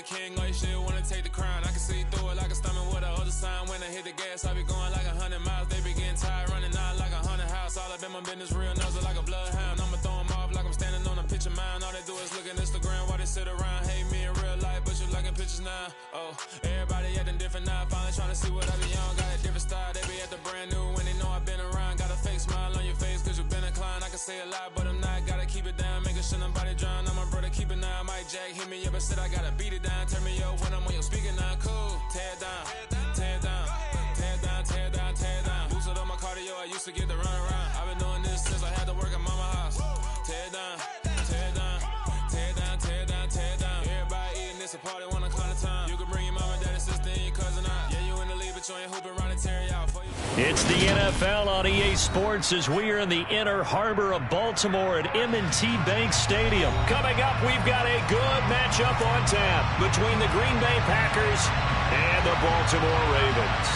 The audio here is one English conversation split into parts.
king, like shit, wanna take the crown. I can see through it like a stomach with a other sign. When I hit the gas, I be going like 100 miles. They be getting tired, running out like a 100 house. All up in my business, real nuzzle like a bloodhound. I'ma throw them off like I'm standing on a picture mound. All they do is look at Instagram while they sit around. Hate me in real life, but you liking pictures now. Oh, everybody acting different now. Finally trying to see what I be on. Got a different style, they be at the brand new when they know I've been around. Got a fake smile on your face cause you been inclined. I can say a lot, but I'm not. Gotta keep it down, making sure nobody drown. I'm my brother, keep it now. Mike Jack hit me up and said I gotta beat it down. Turn me up when I'm on your speaker now. Cool, tear it down, tear it down, tear it down, tear it down, tear it down. Boosted on my cardio, I used to get the run around. I've been doing this since I had to work at mama house. Tear it down, tear it down, tear it down, tear it down, tear it down. Everybody eating this a party one o'clock of time. You can bring your mama, daddy, sister, and your cousin out. Yeah, you in the league, but you ain't hooping around and tear out. It's the NFL on EA Sports as we are in the inner harbor of Baltimore at M&T Bank Stadium. Coming up, we've got a good matchup on tap between the Green Bay Packers and the Baltimore Ravens.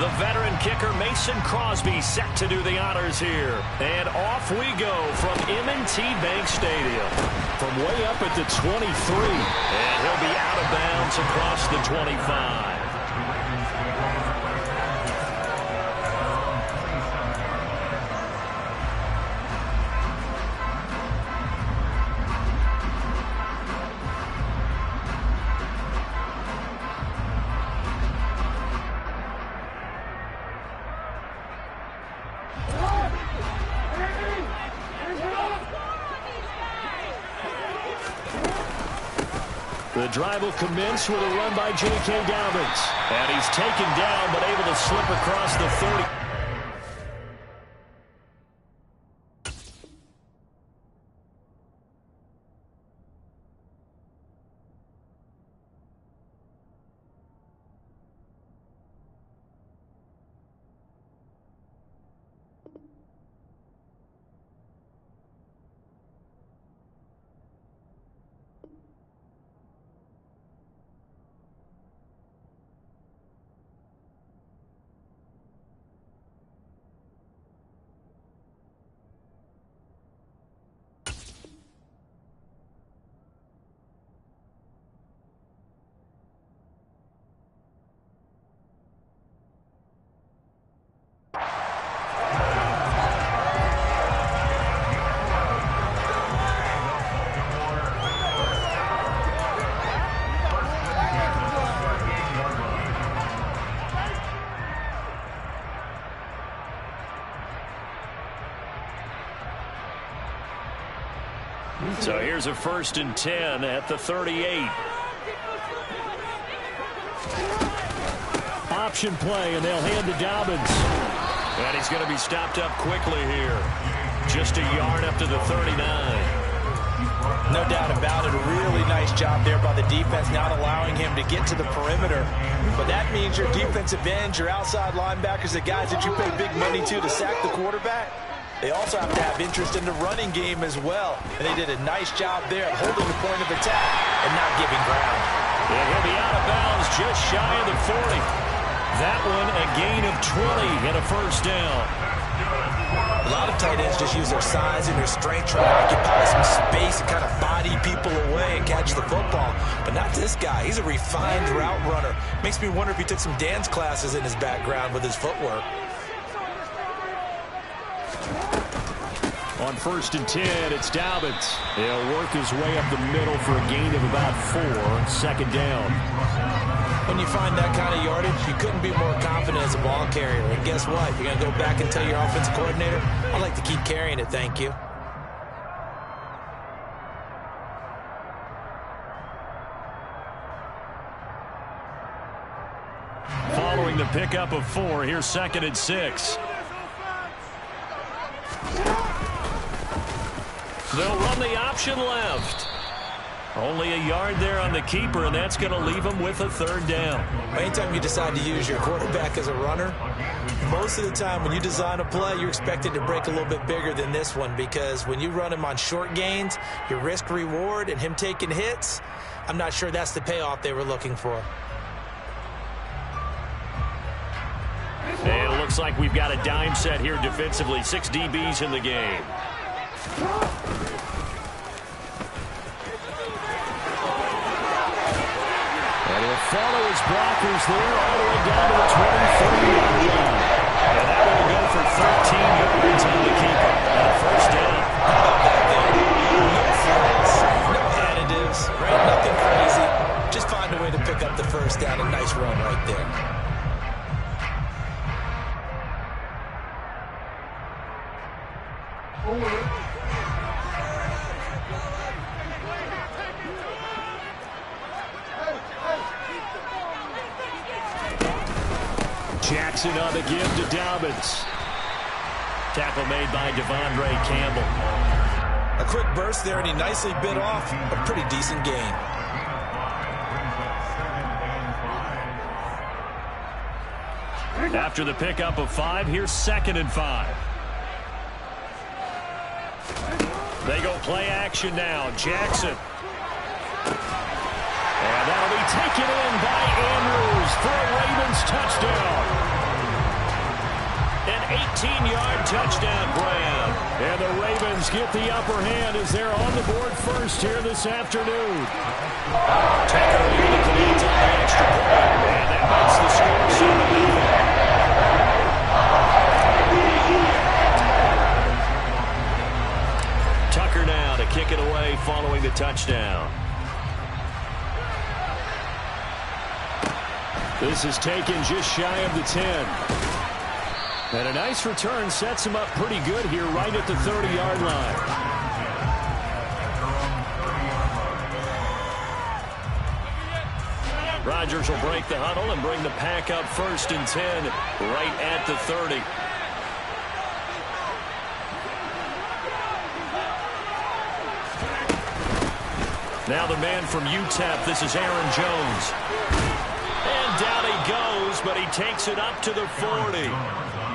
The veteran kicker Mason Crosby set to do the honors here. And off we go from M&T Bank Stadium. From way up at the 23. And he'll be out of bounds across the 25. The drive will commence with a run by J.K. Dobbins. And he's taken down, but able to slip across the 30. So here's a 1st and 10 at the 38. Option play, and they'll hand to Dobbins. And he's going to be stopped up quickly here. Just a yard up to the 39. No doubt about it. A really nice job there by the defense, not allowing him to get to the perimeter. But that means your defensive ends, your outside linebackers, the guys that you pay big money to sack the quarterback, they also have to have interest in the running game as well. And they did a nice job there at holding the point of attack and not giving ground. And he'll be out of bounds just shy of the 40. That one a gain of 20 and a 1st down. A lot of tight ends just use their size and their strength, trying to occupy some space and kind of body people away and catch the football. But not this guy. He's a refined route runner. Makes me wonder if he took some dance classes in his background with his footwork. On 1st and 10, it's Dobbins. He'll work his way up the middle for a gain of about 4. 2nd down. When you find that kind of yardage, you couldn't be more confident as a ball carrier. And guess what? You're going to go back and tell your offensive coordinator, I'd like to keep carrying it, thank you. Following the pickup of 4, here's 2nd and 6. They'll run the option left. Only a yard there on the keeper, and that's going to leave him with a 3rd down. Anytime you decide to use your quarterback as a runner, most of the time when you design a play, you're expected to break a little bit bigger than this one, because when you run him on short gains, your risk-reward and him taking hits, I'm not sure that's the payoff they were looking for. And it looks looks like we've got a dime set here defensively. 6 DBs in the game. And he'll follow his blockers there all the way down to the 23-yard line. And that will go for 13 yards on the keeper. And a first down. No flags, no additives, right? Nothing crazy. Just find a way to pick up the first down. A nice run right there. Jackson on the give to Dobbins. Tackle made by Devondre Campbell. A quick burst there, and he nicely bit off a pretty decent gain. After the pickup of 5, here's 2nd and 5. They go play action now. Jackson. And that'll be taken in by Andrews for a Ravens touchdown. An 18-yard touchdown grab. And the Ravens get the upper hand as they're on the board first here this afternoon. Tucker near the connect on the extra point. And that makes the score 7-0. Tucker now to kick it away following the touchdown. This is taken just shy of the 10. And a nice return sets him up pretty good here right at the 30-yard line. Rodgers will break the huddle and bring the pack up 1st and 10 right at the 30. Now the man from UTEP, this is Aaron Jones. And down he goes, but he takes it up to the 40.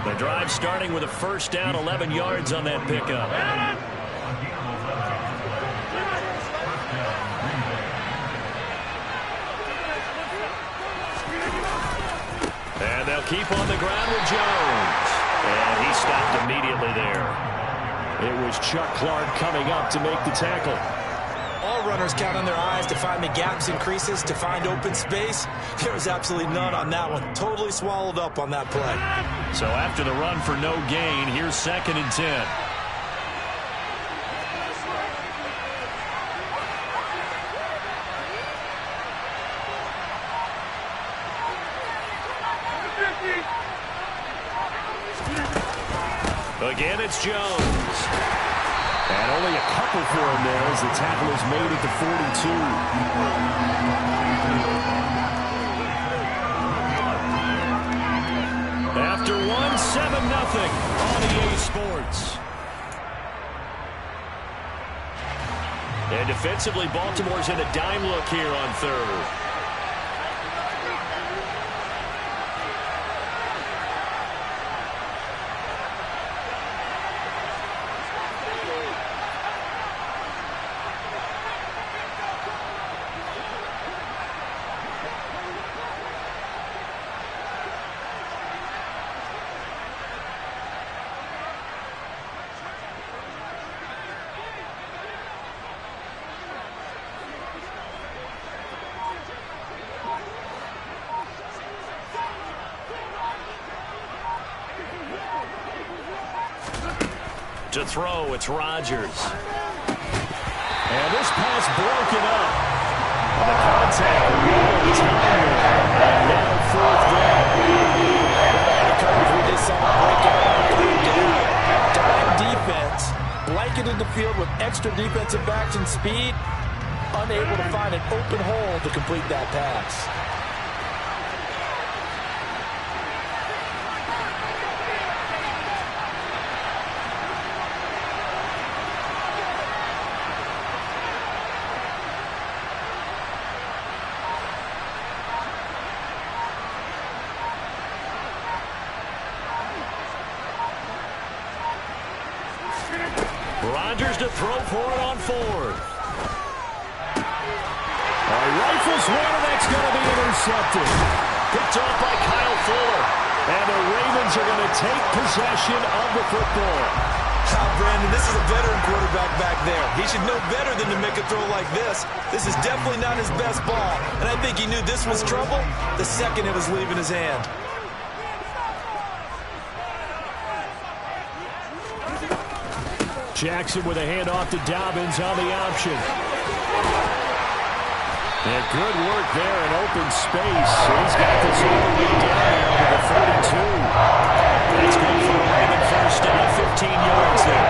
The drive starting with a first down, 11 yards on that pickup. And they'll keep on the ground with Jones. And he stopped immediately there. It was Chuck Clark coming up to make the tackle. All runners count on their eyes to find the gaps and creases, to find open space. There was absolutely none on that one. Totally swallowed up on that play. So after the run for no gain, here's 2nd and 10. Again, it's Jones. And only a couple for him there as the tackle is made at the 42. After 1, 7-0 on EA Sports. And defensively, Baltimore's in a dime look here on 3rd. To throw, it's Rodgers. And this pass broken up. The contact really time. And now 4th down. We just saw a breakout. Dime defense blanketed the field with extra defensive backs and speed. Unable to find an open hole to complete that pass. Rodgers to throw for it on 4th. Rifles one, and that's going to be intercepted. Picked off by Kyle Fuller. And the Ravens are going to take possession of the football. Brandon, this is a veteran quarterback back there. He should know better than to make a throw like this. This is definitely not his best ball, and I think he knew this was trouble the second it was leaving his hand. Jackson with a handoff to Dobbins on the option. And good work there in open space. He's got this all the way down now to the 32. That's good for a Raven first down, 15 yards there.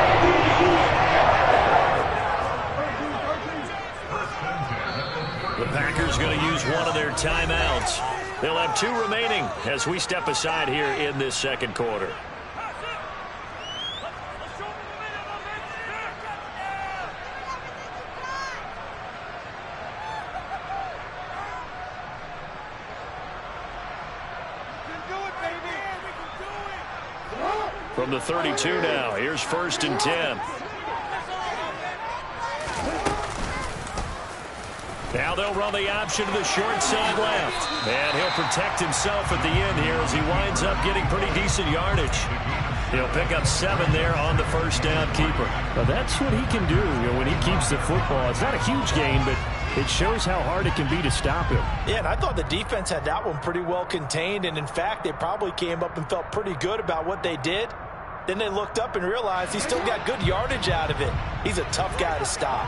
The Packers going to use one of their timeouts. They'll have 2 remaining as we step aside here in this second quarter. From the 32 now, here's 1st and 10. Now they'll run the option to the short side left. And he'll protect himself at the end here as he winds up getting pretty decent yardage. He'll pick up 7 there on the first down keeper. Well, that's what he can do, when he keeps the football. It's not a huge gain, but it shows how hard it can be to stop him. Yeah, and I thought the defense had that one pretty well contained. And, in fact, they probably came up and felt pretty good about what they did. Then they looked up and realized he still got good yardage out of it. He's a tough guy to stop.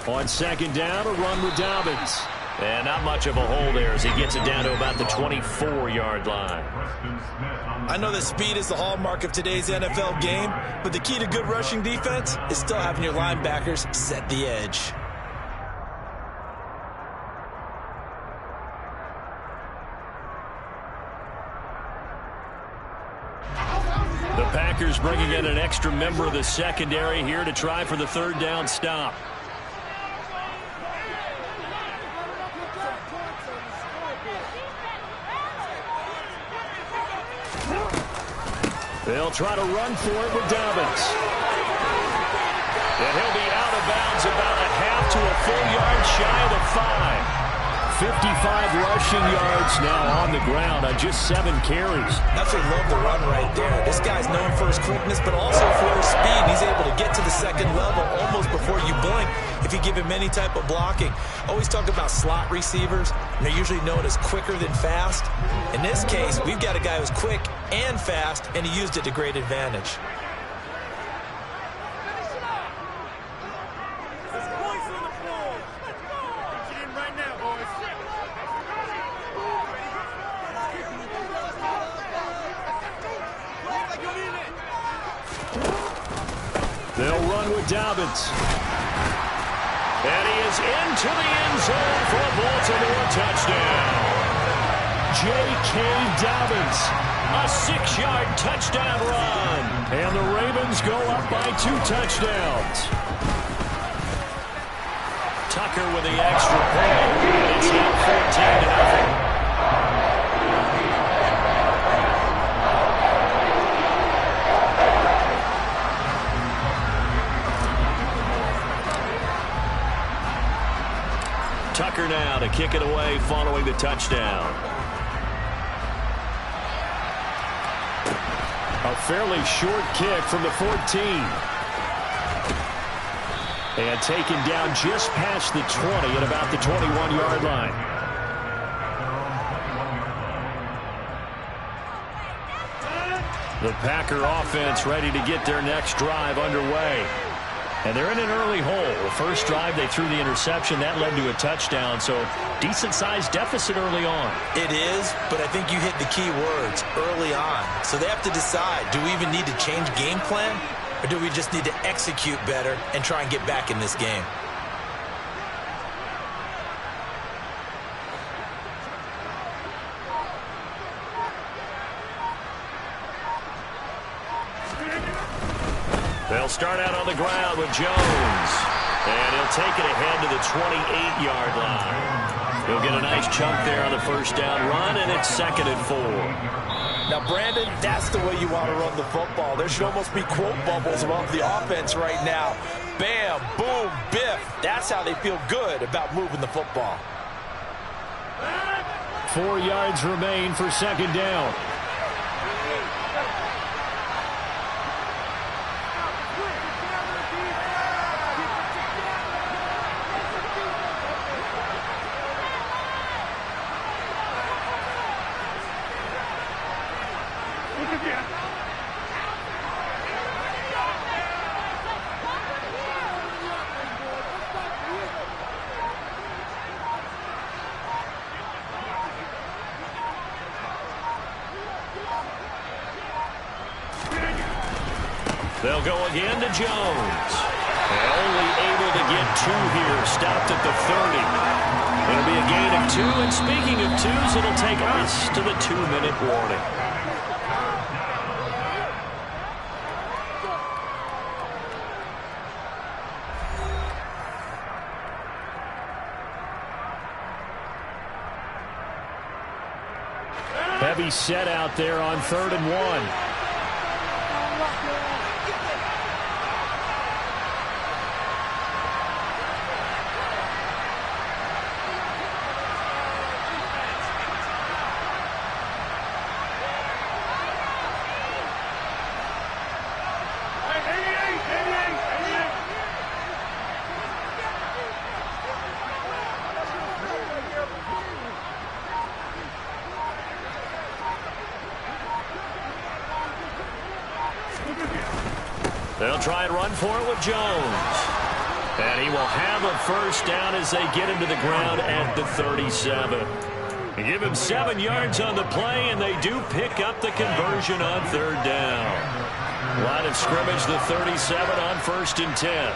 On second down, a run with Dobbins. And not much of a hole there as he gets it down to about the 24-yard line. I know that speed is the hallmark of today's NFL game, but the key to good rushing defense is still having your linebackers set the edge. The Packers bringing in an extra member of the secondary here to try for the 3rd down stop. They'll try to run for it with Dobbins. And he'll be out of bounds about a half to a full yard shy of the 5. 55 rushing yards now on the ground on just 7 carries. That's what I love the run right there. This guy's known for his quickness, but also for his speed. He's able to get to the second level almost before you blink if you give him any type of blocking. Always talk about slot receivers, and they're usually known as quicker than fast. In this case, we've got a guy who's quick and fast, and he used it to great advantage. They'll run with Dobbins. And he is into the end zone for a Baltimore touchdown. J.K. Dobbins, a 6-yard touchdown run. And the Ravens go up by 2 touchdowns. Tucker with the extra point. It's now 14-0. Tucker now to kick it away following the touchdown. A fairly short kick from the 14. And taken down just past the 20 at about the 21-yard line. The Packer offense ready to get their next drive underway. And they're in an early hole. The first drive, they threw the interception. That led to a touchdown, so decent-sized deficit early on. It is, but I think you hit the key words, early on. So they have to decide, do we even need to change game plan, or do we just need to execute better and try and get back in this game? They'll start out on the ground with Jones. And he'll take it ahead to the 28-yard line. He'll get a nice chunk there on the first down run, and it's 2nd and 4. Now, Brandon, that's the way you want to run the football. There should almost be quote bubbles above the offense right now. Bam, boom, biff. That's how they feel good about moving the football. 4 yards remain for 2nd down. They'll go again to Jones. Only able to get 2 here. Stopped at the 30. It'll be a gain of 2. And speaking of 2s, it'll take us to the 2-minute warning. Heavy set out there on 3rd and 1. They'll try and run for it with Jones. And he will have a first down as they get him to the ground at the 37. They give him 7 yards on the play, and they do pick up the conversion on 3rd down. Line of scrimmage, the 37 on 1st and 10.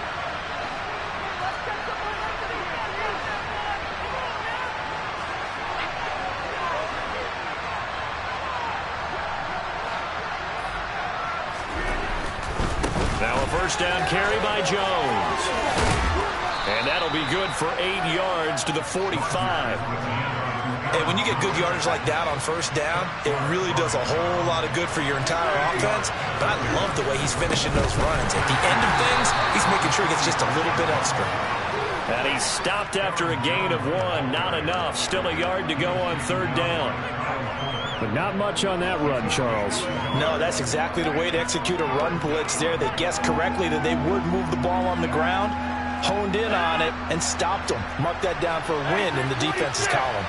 Now a first down carry by Jones. And that'll be good for 8 yards to the 45. And when you get good yardage like that on 1st down, it really does a whole lot of good for your entire offense. But I love the way he's finishing those runs. At the end of things, he's making sure he gets just a little bit extra. And he stopped after a gain of 1. Not enough. Still a yard to go on 3rd down. But not much on that run, Charles. No, that's exactly the way to execute a run blitz there. They guessed correctly that they would move the ball on the ground, honed in on it, and stopped them. Mark that down for a win in the defense's column.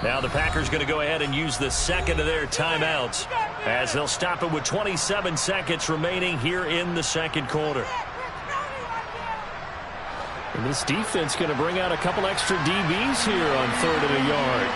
Now the Packers going to go ahead and use the 2nd of their timeouts as they'll stop it with 27 seconds remaining here in the 2nd quarter. And this defense going to bring out a couple extra DBs here on 3rd and a yard.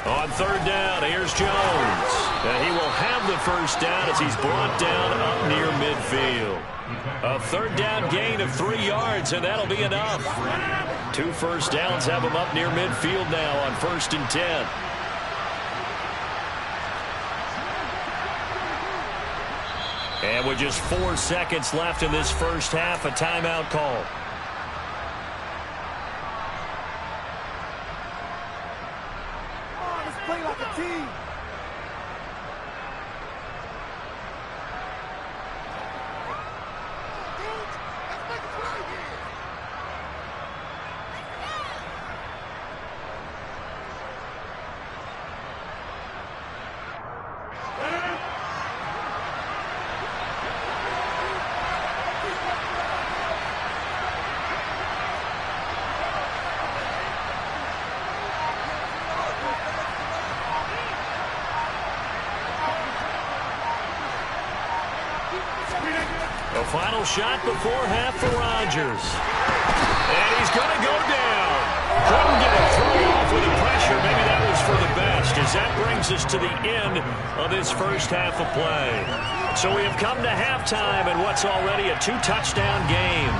On 3rd down, here's Jones. And he will have the first down as he's brought down up near midfield. A 3rd down gain of 3 yards, and that'll be enough. 2 first downs have him up near midfield now on 1st and 10. And with just 4 seconds left in this first half, a timeout call. A final shot before half for Rodgers. And he's going to go down. Couldn't get it thrown off with the pressure. Maybe that was for the best, as that brings us to the end of this first half of play. So we have come to halftime in what's already a 2-touchdown game.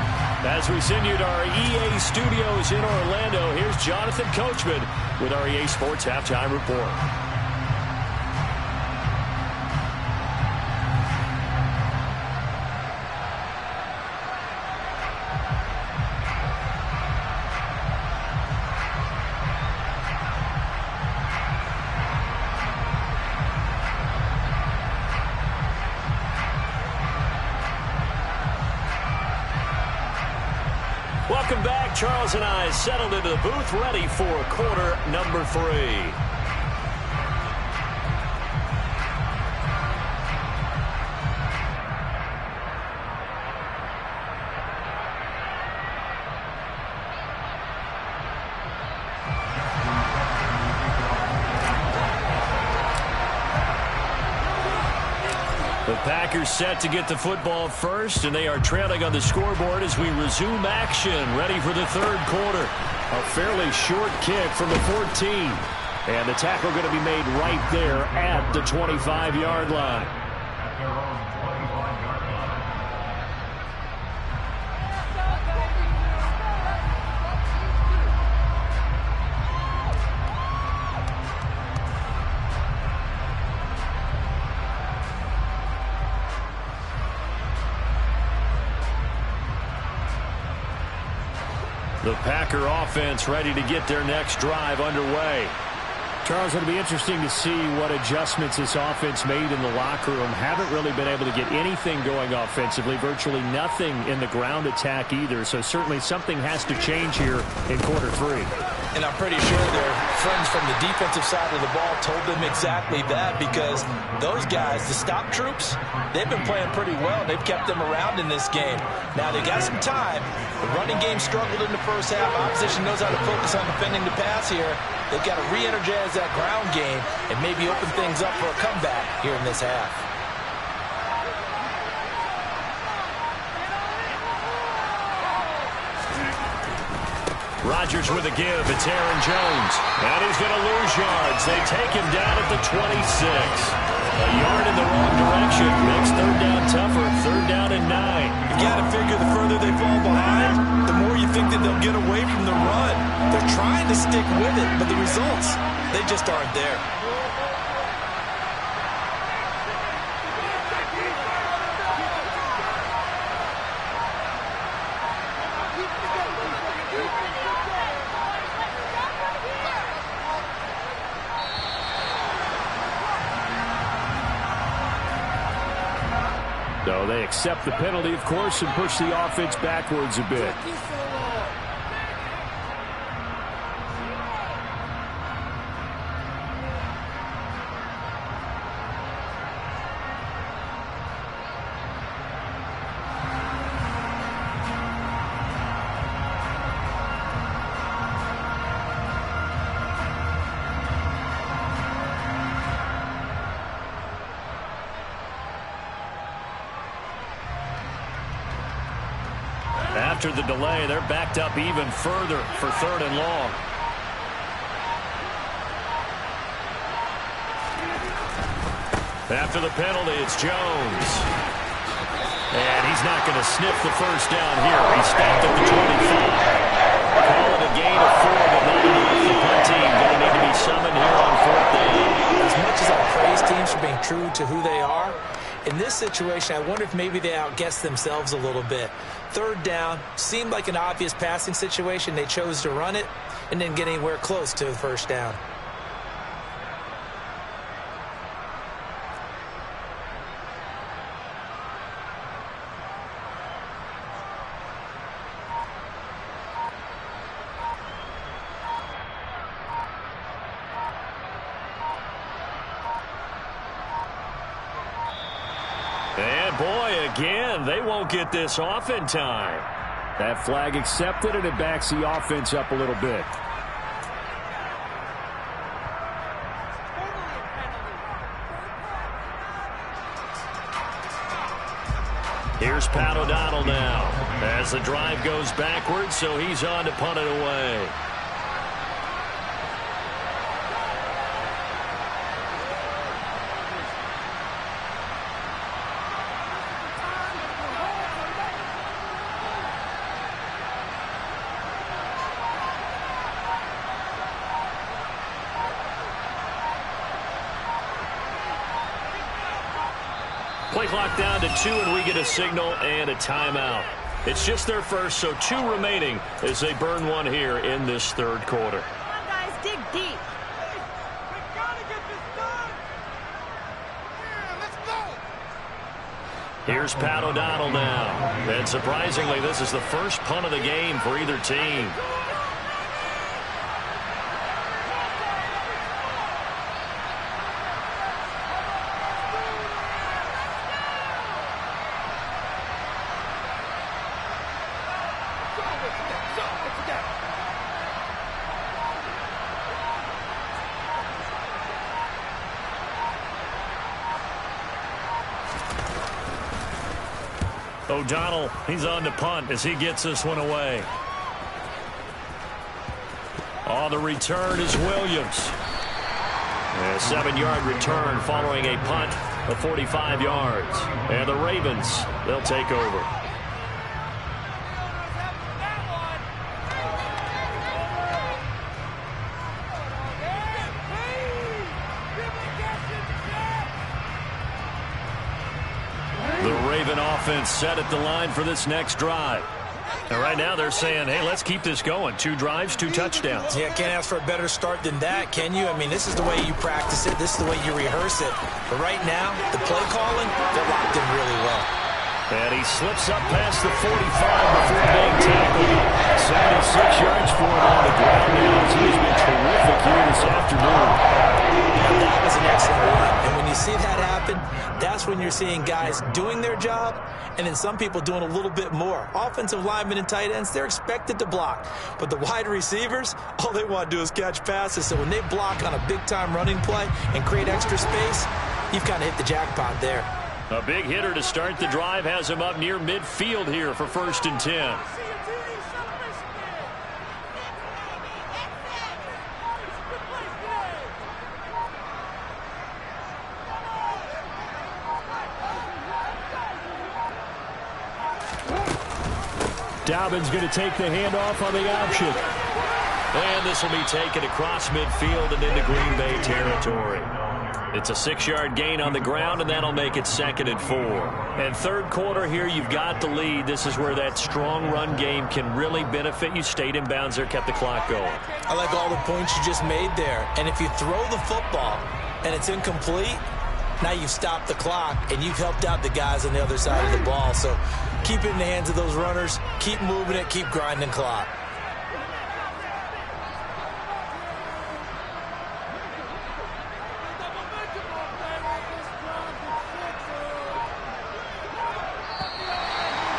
As we send you to our EA studios in Orlando, here's Jonathan Coachman with our EA Sports Halftime Report. Welcome back. Charles and I settled into the booth, ready for quarter number 3. The Packers set to get the football first, and they are trailing on the scoreboard as we resume action, ready for the third quarter. A fairly short kick from the 14. And the tackle going to be made right there at the 25-yard line. The Packer offense ready to get their next drive underway. Charles, it'll be interesting to see what adjustments this offense made in the locker room. Haven't really been able to get anything going offensively, virtually nothing in the ground attack either. So certainly something has to change here in quarter 3. And I'm pretty sure their friends from the defensive side of the ball told them exactly that, because those guys, the stop troops, they've been playing pretty well. They've kept them around in this game. Now they got some time. The running game struggled in the first half. Opposition knows how to focus on defending the pass here. They've got to re-energize that ground game and maybe open things up for a comeback here in this half. Rodgers with a give. It's Aaron Jones. And he's going to lose yards. They take him down at the 26. A yard in the wrong direction. Makes third down tougher. Third down and 9. You got to figure the further they fall behind, the more you think that they'll get away from the run. They're trying to stick with it, but the results, they just aren't there. So they accept the penalty, of course, and push the offense backwards a bit. After the delay, they're backed up even further for third and long. After the penalty, it's Jones. And he's not going to sniff the first down here. He's stopped at the 25. Call it a gain of 4, but not enough. The punt team going to need to be summoned here on fourth down. As much as I praise teams for being true to who they are, in this situation, I wonder if maybe they outguessed themselves a little bit. Third down seemed like an obvious passing situation. They chose to run it and didn't get anywhere close to the first down. And boy, again, they won't get this off in time. That flag accepted, and it backs the offense up a little bit. Here's Pat O'Donnell now as the drive goes backwards, so he's on to punt it away. Play clock down to 2, and we get a signal and a timeout. It's just their first, so 2 remaining as they burn one here in this third quarter. Come on, guys, dig deep. We gotta get this done. Yeah, let's go. Here's Pat O'Donnell now. And surprisingly, this is the first punt of the game for either team. O'Donnell, he's on to punt as he gets this one away. On the return is Williams. A 7-yard return following a punt of 45 yards. And the Ravens, they'll take over. Offense set at the line for this next drive. And right now they're saying, hey, let's keep this going. 2 drives, 2 touchdowns. Yeah, can't ask for a better start than that, can you? I mean, this is the way you practice it. This is the way you rehearse it. But right now, the play calling, they're locked in really well. And he slips up past the 45 before being tackled. 76 yards for him on the ground now. He's been terrific here this afternoon. And that was an excellent run. And when you see that happen, that's when you're seeing guys doing their job and then some people doing a little bit more. Offensive linemen and tight ends, they're expected to block. But the wide receivers, all they want to do is catch passes. So when they block on a big-time running play and create extra space, you've kind of hit the jackpot there. A big hitter to start the drive has him up near midfield here for 1st and 10. Dobbins going to take the handoff on the option. And this will be taken across midfield and into Green Bay territory. It's a 6-yard gain on the ground, and that'll make it 2nd and 4. And third quarter here, you've got the lead. This is where that strong run game can really benefit you. Stayed in bounds there, kept the clock going. I like all the points you just made there. And if you throw the football and it's incomplete, now you've stopped the clock, and you've helped out the guys on the other side of the ball. So keep it in the hands of those runners. Keep moving it. Keep grinding clock.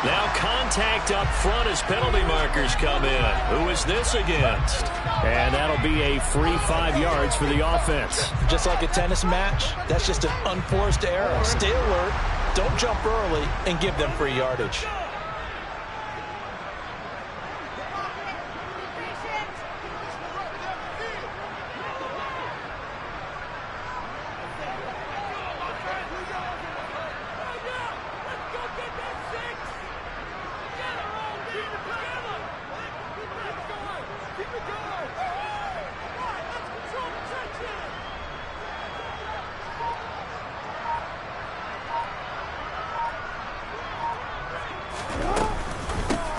Now contact up front as penalty markers come in. Who is this against? And that'll be a free 5 yards for the offense. Just like a tennis match, that's just an unforced error. Stay alert, don't jump early, and give them free yardage.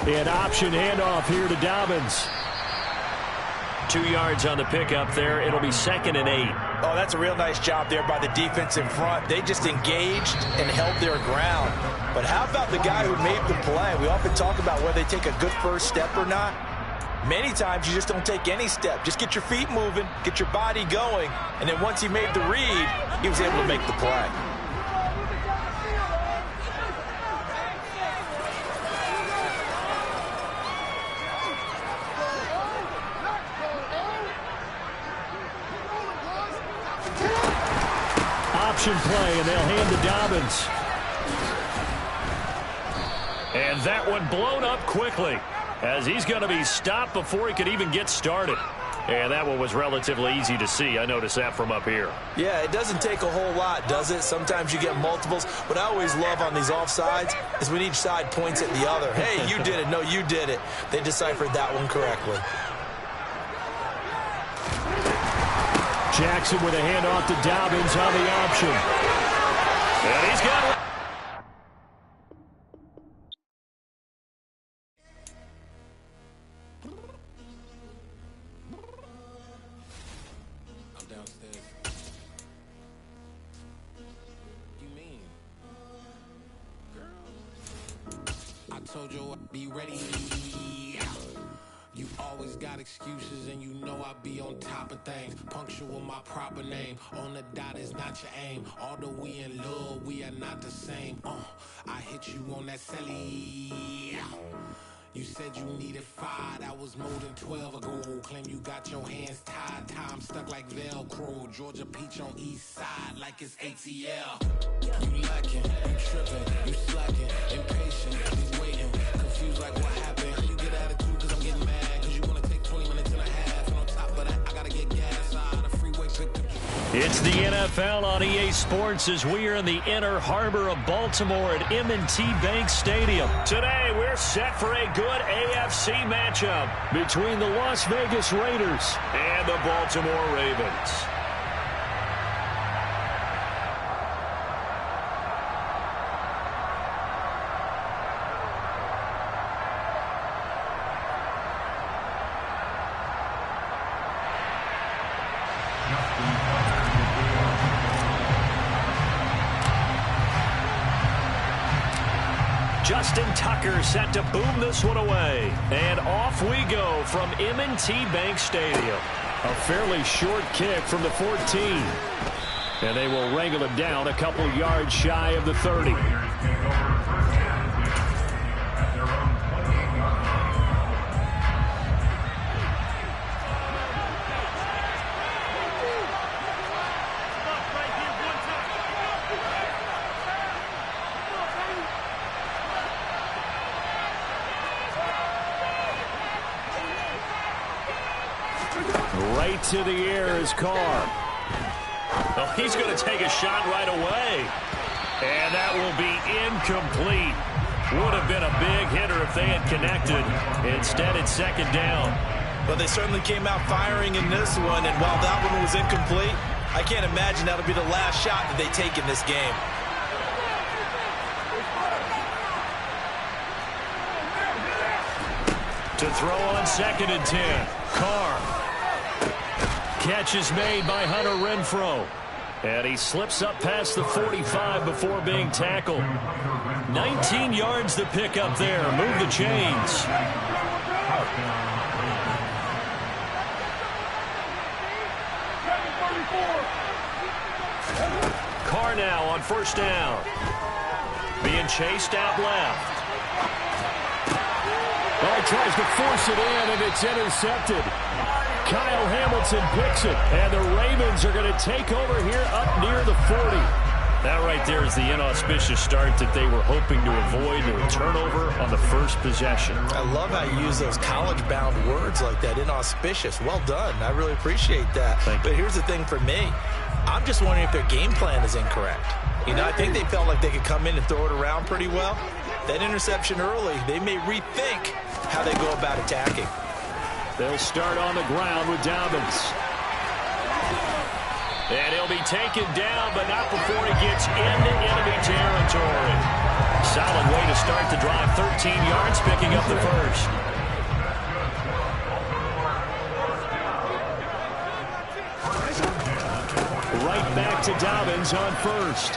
An option handoff here to Dobbins. 2 yards on the pickup there. It'll be 2nd and 8. Oh, that's a real nice job there by the defense in front. They just engaged and held their ground. But how about the guy who made the play? We often talk about whether they take a good first step or not. Many times you just don't take any step. Just get your feet moving, get your body going, and then once he made the read, he was able to make the play. Option play, and they'll hand to Dobbins. And that one blown up quickly, as he's going to be stopped before he could even get started. And that one was relatively easy to see. I noticed that from up here. Yeah, it doesn't take a whole lot, does it? Sometimes you get multiples. What I always love on these offsides is when each side points at the other. Hey, you did it. No, you did it. They deciphered that one correctly. Jackson with a handoff to Dobbins on the option. And he's got it. Told you I'd be ready. You always got excuses and you know I be on top of things. Punctual my proper name. On the dot is not your aim. Although we in love, we are not the same. I hit you on that celly. You said you needed 5, that was more than 12 ago. Claim you got your hands tied, time stuck like Velcro. Georgia Peach on east side like it's ATL. You lacking, you tripping, you slacking, impatient, you waiting, confused like what happened. You get attitude cause I'm getting mad, cause you wanna take 20 minutes and a half. And on top of that, I gotta get gas out of the freeway, picked up. It's the NFL on EA Sports as we are in the Inner Harbor of Baltimore at M&T Bank Stadium. Today, we're set for a good AFC matchup between the Las Vegas Raiders and the Baltimore Ravens. Justin Tucker set to boom this one away. And off we go from M&T Bank Stadium. A fairly short kick from the 14. And they will wrangle it down a couple yards shy of the 30. Right to the air is Carr. Well, he's going to take a shot right away. And that will be incomplete. Would have been a big hitter if they had connected. Instead, it's second down. Well, they certainly came out firing in this one, and while that one was incomplete, I can't imagine that'll be the last shot that they take in this game. To throw on 2nd and 10. Carr. Catch is made by Hunter Renfrow. And he slips up past the 45 before being tackled. 19 yards to pick up there. Move the chains. Carr now on 1st down. Being chased out left. Well, he tries to force it in, and it's intercepted. Kyle Hamilton picks it, and the Ravens are going to take over here up near the 40. That right there is the inauspicious start that they were hoping to avoid, a turnover on the first possession. I love how you use those college-bound words like that, inauspicious. Well done. I really appreciate that. But here's the thing for me. I'm just wondering if their game plan is incorrect. You know, I think they felt like they could come in and throw it around pretty well. That interception early, they may rethink how they go about attacking. They'll start on the ground with Dobbins. And he'll be taken down, but not before he gets into enemy territory. Solid way to start the drive. 13 yards, picking up the first. Right back to Dobbins on 1st.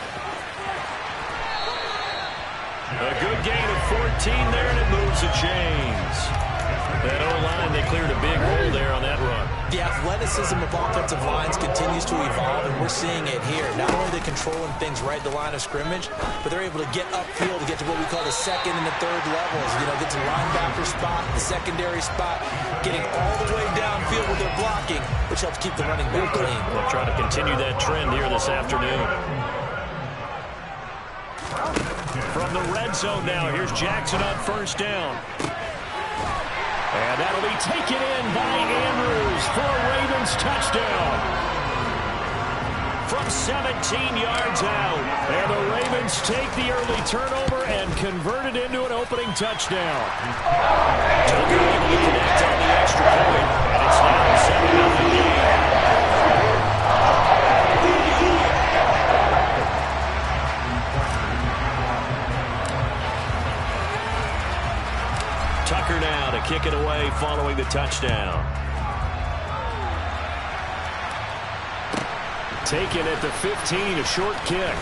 A good gain of 14 there, and it moves the chains. That O-line, they cleared a big hole there on that run. The athleticism of offensive lines continues to evolve, and we're seeing it here. Not only are they controlling things right at the line of scrimmage, but they're able to get upfield to get to what we call the 2nd and the 3rd levels. You know, get to linebacker spot, the secondary spot, getting all the way downfield with their blocking, which helps keep the running back clean. They'll try to continue that trend here this afternoon. From from the red zone now. Here's Jackson on first down. And that'll be taken in by Andrews for a Ravens touchdown. From 17 yards out. And the Ravens take the early turnover and convert it into an opening touchdown. Tucker able to connect on the extra point. And it's now a 7-0 game. Tucker now to kick it away following the touchdown. Taken at the 15, a short kick.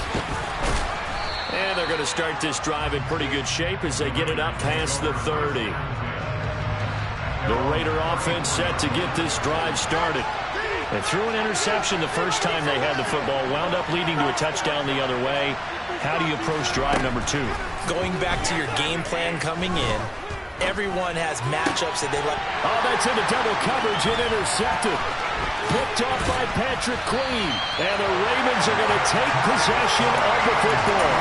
And they're going to start this drive in pretty good shape as they get it up past the 30. The Raider offense set to get this drive started. They threw an interception the first time they had the football, wound up leading to a touchdown the other way. How do you approach drive number 2? Going back to your game plan coming in, everyone has matchups that they like. Oh, that's into double coverage and intercepted. Picked off by Patrick Queen. And the Ravens are going to take possession of the football.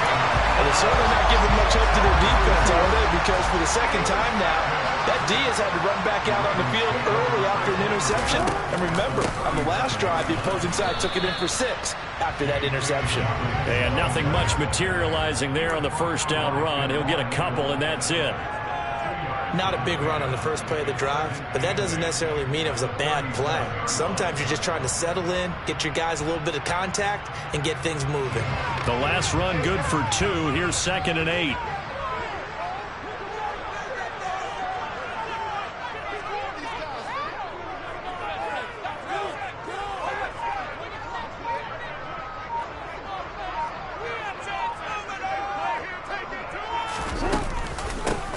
And they're certainly not giving much hope to their defense, are they? Because for the second time now, that D has had to run back out on the field early after an interception. And remember, on the last drive, the opposing side took it in for 6 after that interception. And nothing much materializing there on the first down run. He'll get a couple, and that's it. Not a big run on the first play of the drive, but that doesn't necessarily mean it was a bad play. Sometimes you're just trying to settle in, get your guys a little bit of contact, and get things moving. The last run good for 2. Here's 2nd and 8.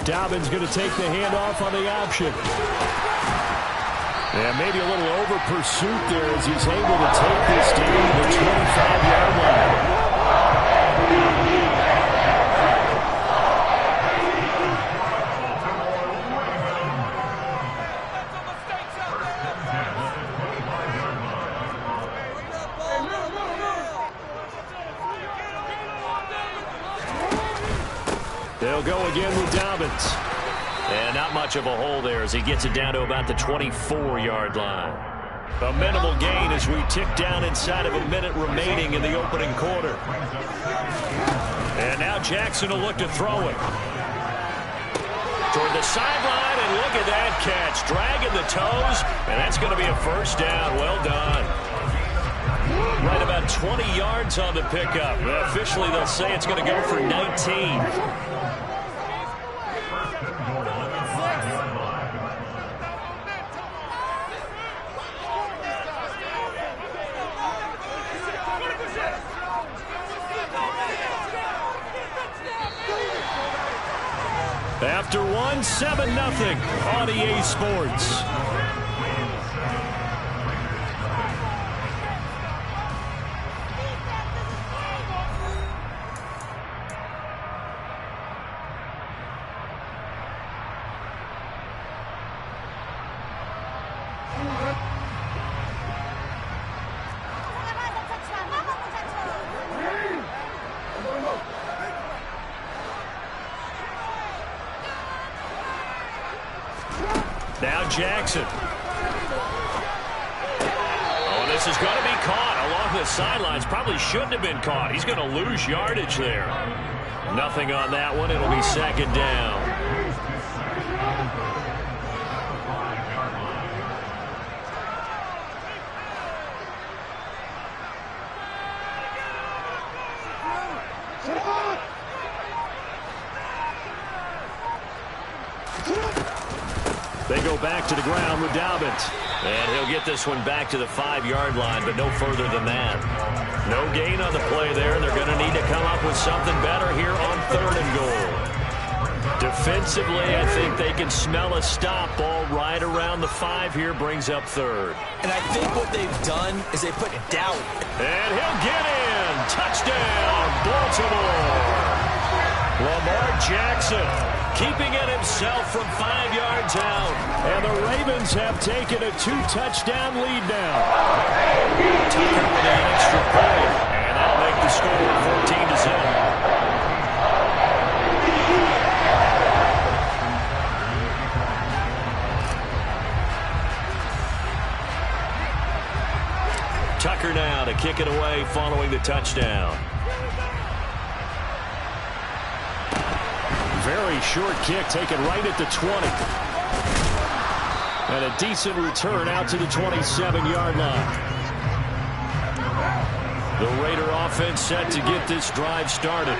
Dobbins going to take the handoff on the option. And maybe a little over pursuit there as he's able to take this down to the 25-yard line. They'll go again with Dobbins. And not much of a hole there as he gets it down to about the 24-yard line. A minimal gain as we tick down inside of a minute remaining in the opening quarter. And now Jackson will look to throw it. Toward the sideline, and look at that catch. Dragging the toes, and that's going to be a first down. Well done. Right about 20 yards on the pickup. Officially, they'll say it's going to go for 19. After 1, 7-0 on EA Sports. Now Jackson. Oh, this is going to be caught along the sidelines. Probably shouldn't have been caught. He's going to lose yardage there. Nothing on that one. It'll be 2nd down. They go back to the ground with Dobbins. And he'll get this one back to the 5-yard line, but no further than that. No gain on the play there, and they're going to need to come up with something better here on 3rd and goal. Defensively, I think they can smell a stop ball right around the 5 here, brings up 3rd. And I think what they've done is they put doubt. And he'll get in. Touchdown, Baltimore. Lamar Jackson keeping it himself from 5 yards out. And the Ravens have taken a 2-touchdown lead now. Tucker with an extra point. And that'll make the score 14-0. take it away following the touchdown. Very short kick taken right at the 20. And a decent return out to the 27-yard line. The Raider offense set to get this drive started.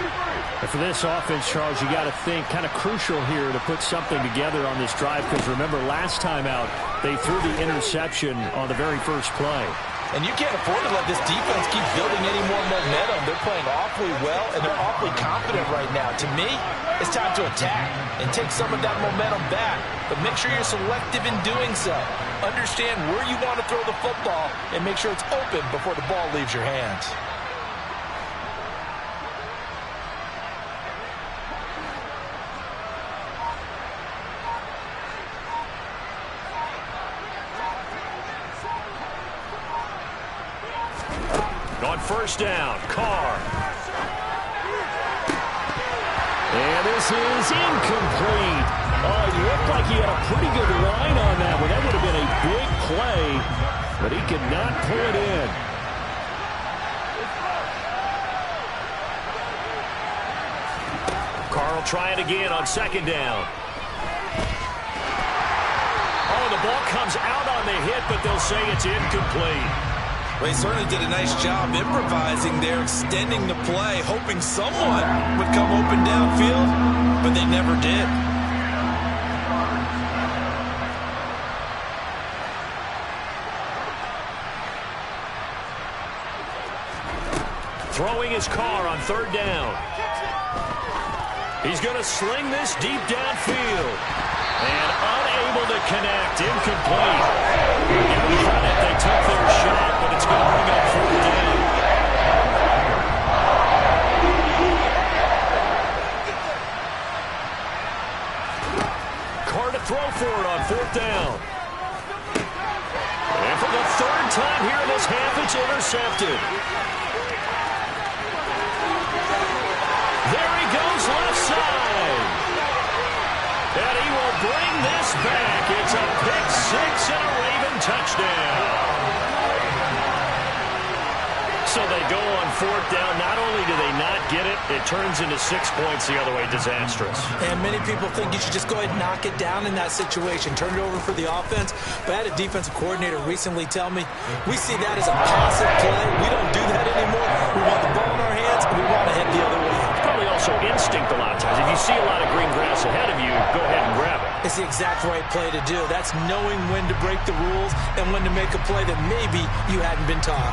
And for this offense, Charles, you got to think kind of crucial here to put something together on this drive, because remember last time out they threw the interception on the very first play. And you can't afford to let this defense keep building any more momentum. They're playing awfully well, and they're awfully confident right now. To me, it's time to attack and take some of that momentum back. But make sure you're selective in doing so. Understand where you want to throw the football and make sure it's open before the ball leaves your hands. On first down, Carr. And this is incomplete. Oh, it looked like he had a pretty good line on that one. That would have been a big play, but he could not pull it in. Carr will try it again on second down. Oh, the ball comes out on the hit, but they'll say it's incomplete. Well, he certainly did a nice job improvising there, extending the play, hoping someone would come open downfield, but they never did. Throwing his Carr on third down. He's going to sling this deep downfield. And unable to connect. Incomplete. Give them credit. They took their shot, but it's going to bring up fourth down. Carr to throw for it on fourth down. And for the third time here in this half, it's intercepted. There he goes left side. And he will bring this back. It's a pick six and a Raven touchdown. So they go on fourth down. Not only do they not get it, it turns into 6 points the other way. Disastrous. And many people think you should just go ahead and knock it down in that situation. Turn it over for the offense. But I had a defensive coordinator recently tell me, we see that as a passive play. We don't do that anymore. We want the ball in our hands, and we want to head the other way. Probably also instinct a lot of times. If you see a lot of green grass ahead of you, go ahead and grab it. It's the exact right play to do. That's knowing when to break the rules and when to make a play that maybe you hadn't been taught.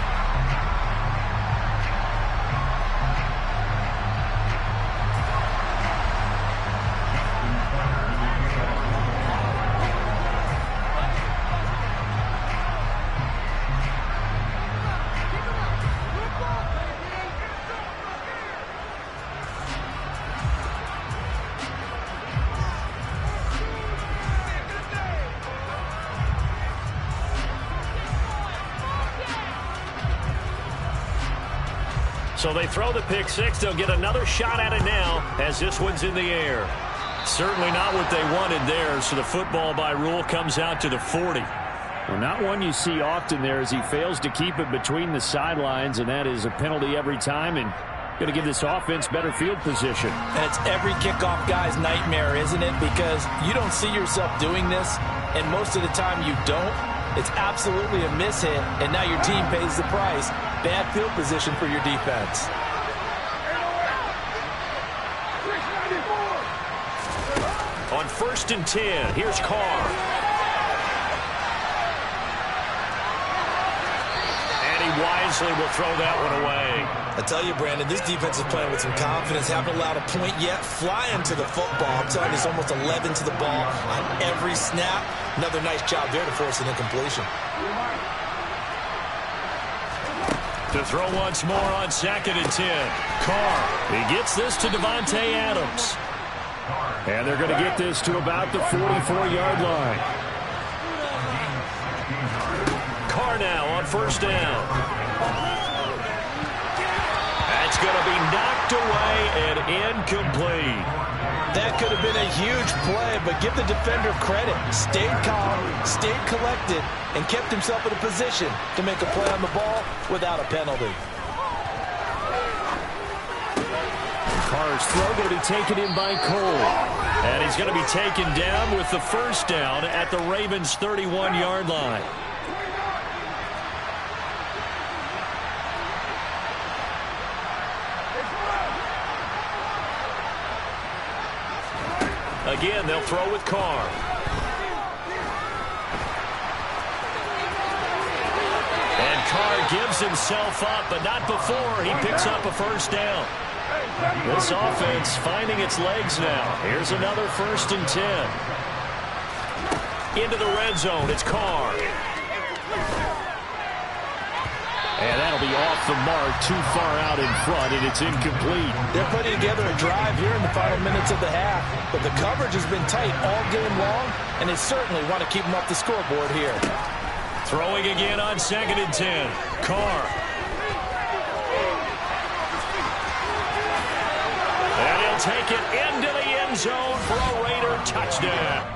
So they throw the pick six. They'll get another shot at it now as this one's in the air. Certainly not what they wanted there, so the football by rule comes out to the 40. Well, not one you see often there as he fails to keep it between the sidelines, and that is a penalty every time, and going to give this offense better field position. And it's every kickoff guy's nightmare, isn't it? Because you don't see yourself doing this, and most of the time you don't. It's absolutely a mishit, and now your team pays the price. Bad field position for your defense. On first and 10, here's Carr. And he wisely will throw that one away. I tell you, Brandon, this defense is playing with some confidence. Haven't allowed a point yet. Flying to the football. I'm telling you, it's almost 11 to the ball on every snap. Another nice job there to force an incompletion. To throw once more on second and 10. Carr. He gets this to Davante Adams. And they're going to get this to about the 44-yard line. Carr now on first down. That's going to be knocked away and incomplete. That could have been a huge play, but give the defender credit. Stayed calm, stayed collected, and kept himself in a position to make a play on the ball without a penalty. Carr's throw going to be taken in by Cole. And he's going to be taken down with the first down at the Ravens' 31-yard line. Again, they'll throw with Carr. And Carr gives himself up, but not before he picks up a first down. This offense finding its legs now. Here's another 1st and 10. Into the red zone, it's Carr. And that'll be off the mark, too far out in front, and it's incomplete. They're putting together a drive here in the final minutes of the half, but the coverage has been tight all game long, and they certainly want to keep them off the scoreboard here. Throwing again on 2nd and 10. Carr. And he'll take it into the end zone for a Raider touchdown.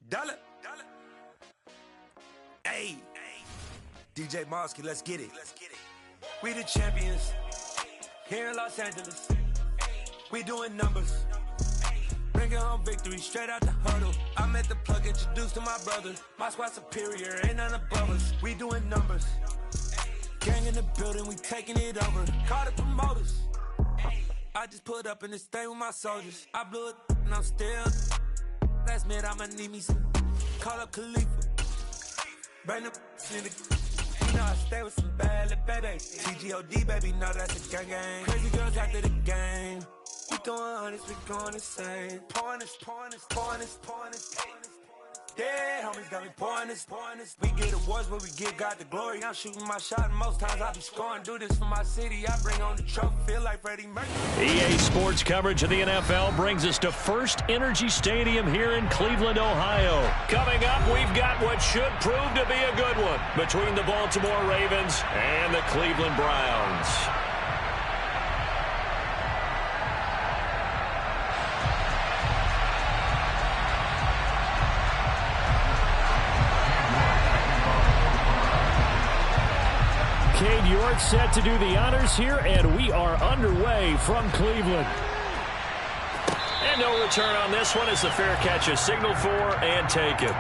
Dollar. Hey, DJ Mosky, let's get it. We the champions here in Los Angeles. We doing numbers. Bringing home victory straight out the huddle. I'm at the plug, introduced to my brother. My squad superior, ain't none above us. We doing numbers. Gang in the building, we taking it over. Call the promoters. I just put up in this thing with my soldiers. I blew it and I'm still. Last minute, I'ma need me some. Call up Khalifa. Bring the in the. You know I stay with some bad little baby. TGOD, baby, know that's a gang gang. Crazy girls after the game. We throwing hundreds, we going insane. Pouring this. Yeah, homies got me pouring this. We get awards, but we give God the glory. I'm shooting my shot, and most times I be scoring. Do this for my city, I bring on the trophy. Feel like Freddie Mercury. EA Sports coverage of the NFL brings us to First Energy Stadium here in Cleveland, Ohio. Coming up, we've got what should prove to be a good one between the Baltimore Ravens and the Cleveland Browns. Cade York set to do the honors here, and we are underway from Cleveland. And no return on this one as the fair catch is signaled for and taken.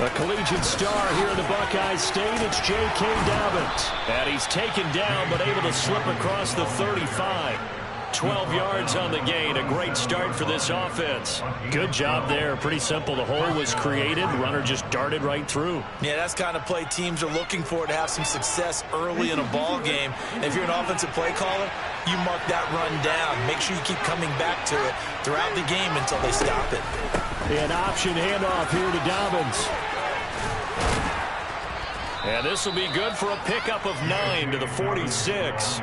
A collegiate star here in the Buckeye State, it's J.K. Dobbins. And he's taken down, but able to slip across the 35. 12 yards on the gain. A great start for this offense. Good job there. Pretty simple. The hole was created. The runner just darted right through. Yeah, that's the kind of play teams are looking for to have some success early in a ball game. And if you're an offensive play caller, you mark that run down. Make sure you keep coming back to it throughout the game until they stop it. An option handoff here to Dobbins. And this will be good for a pickup of 9 to the 46.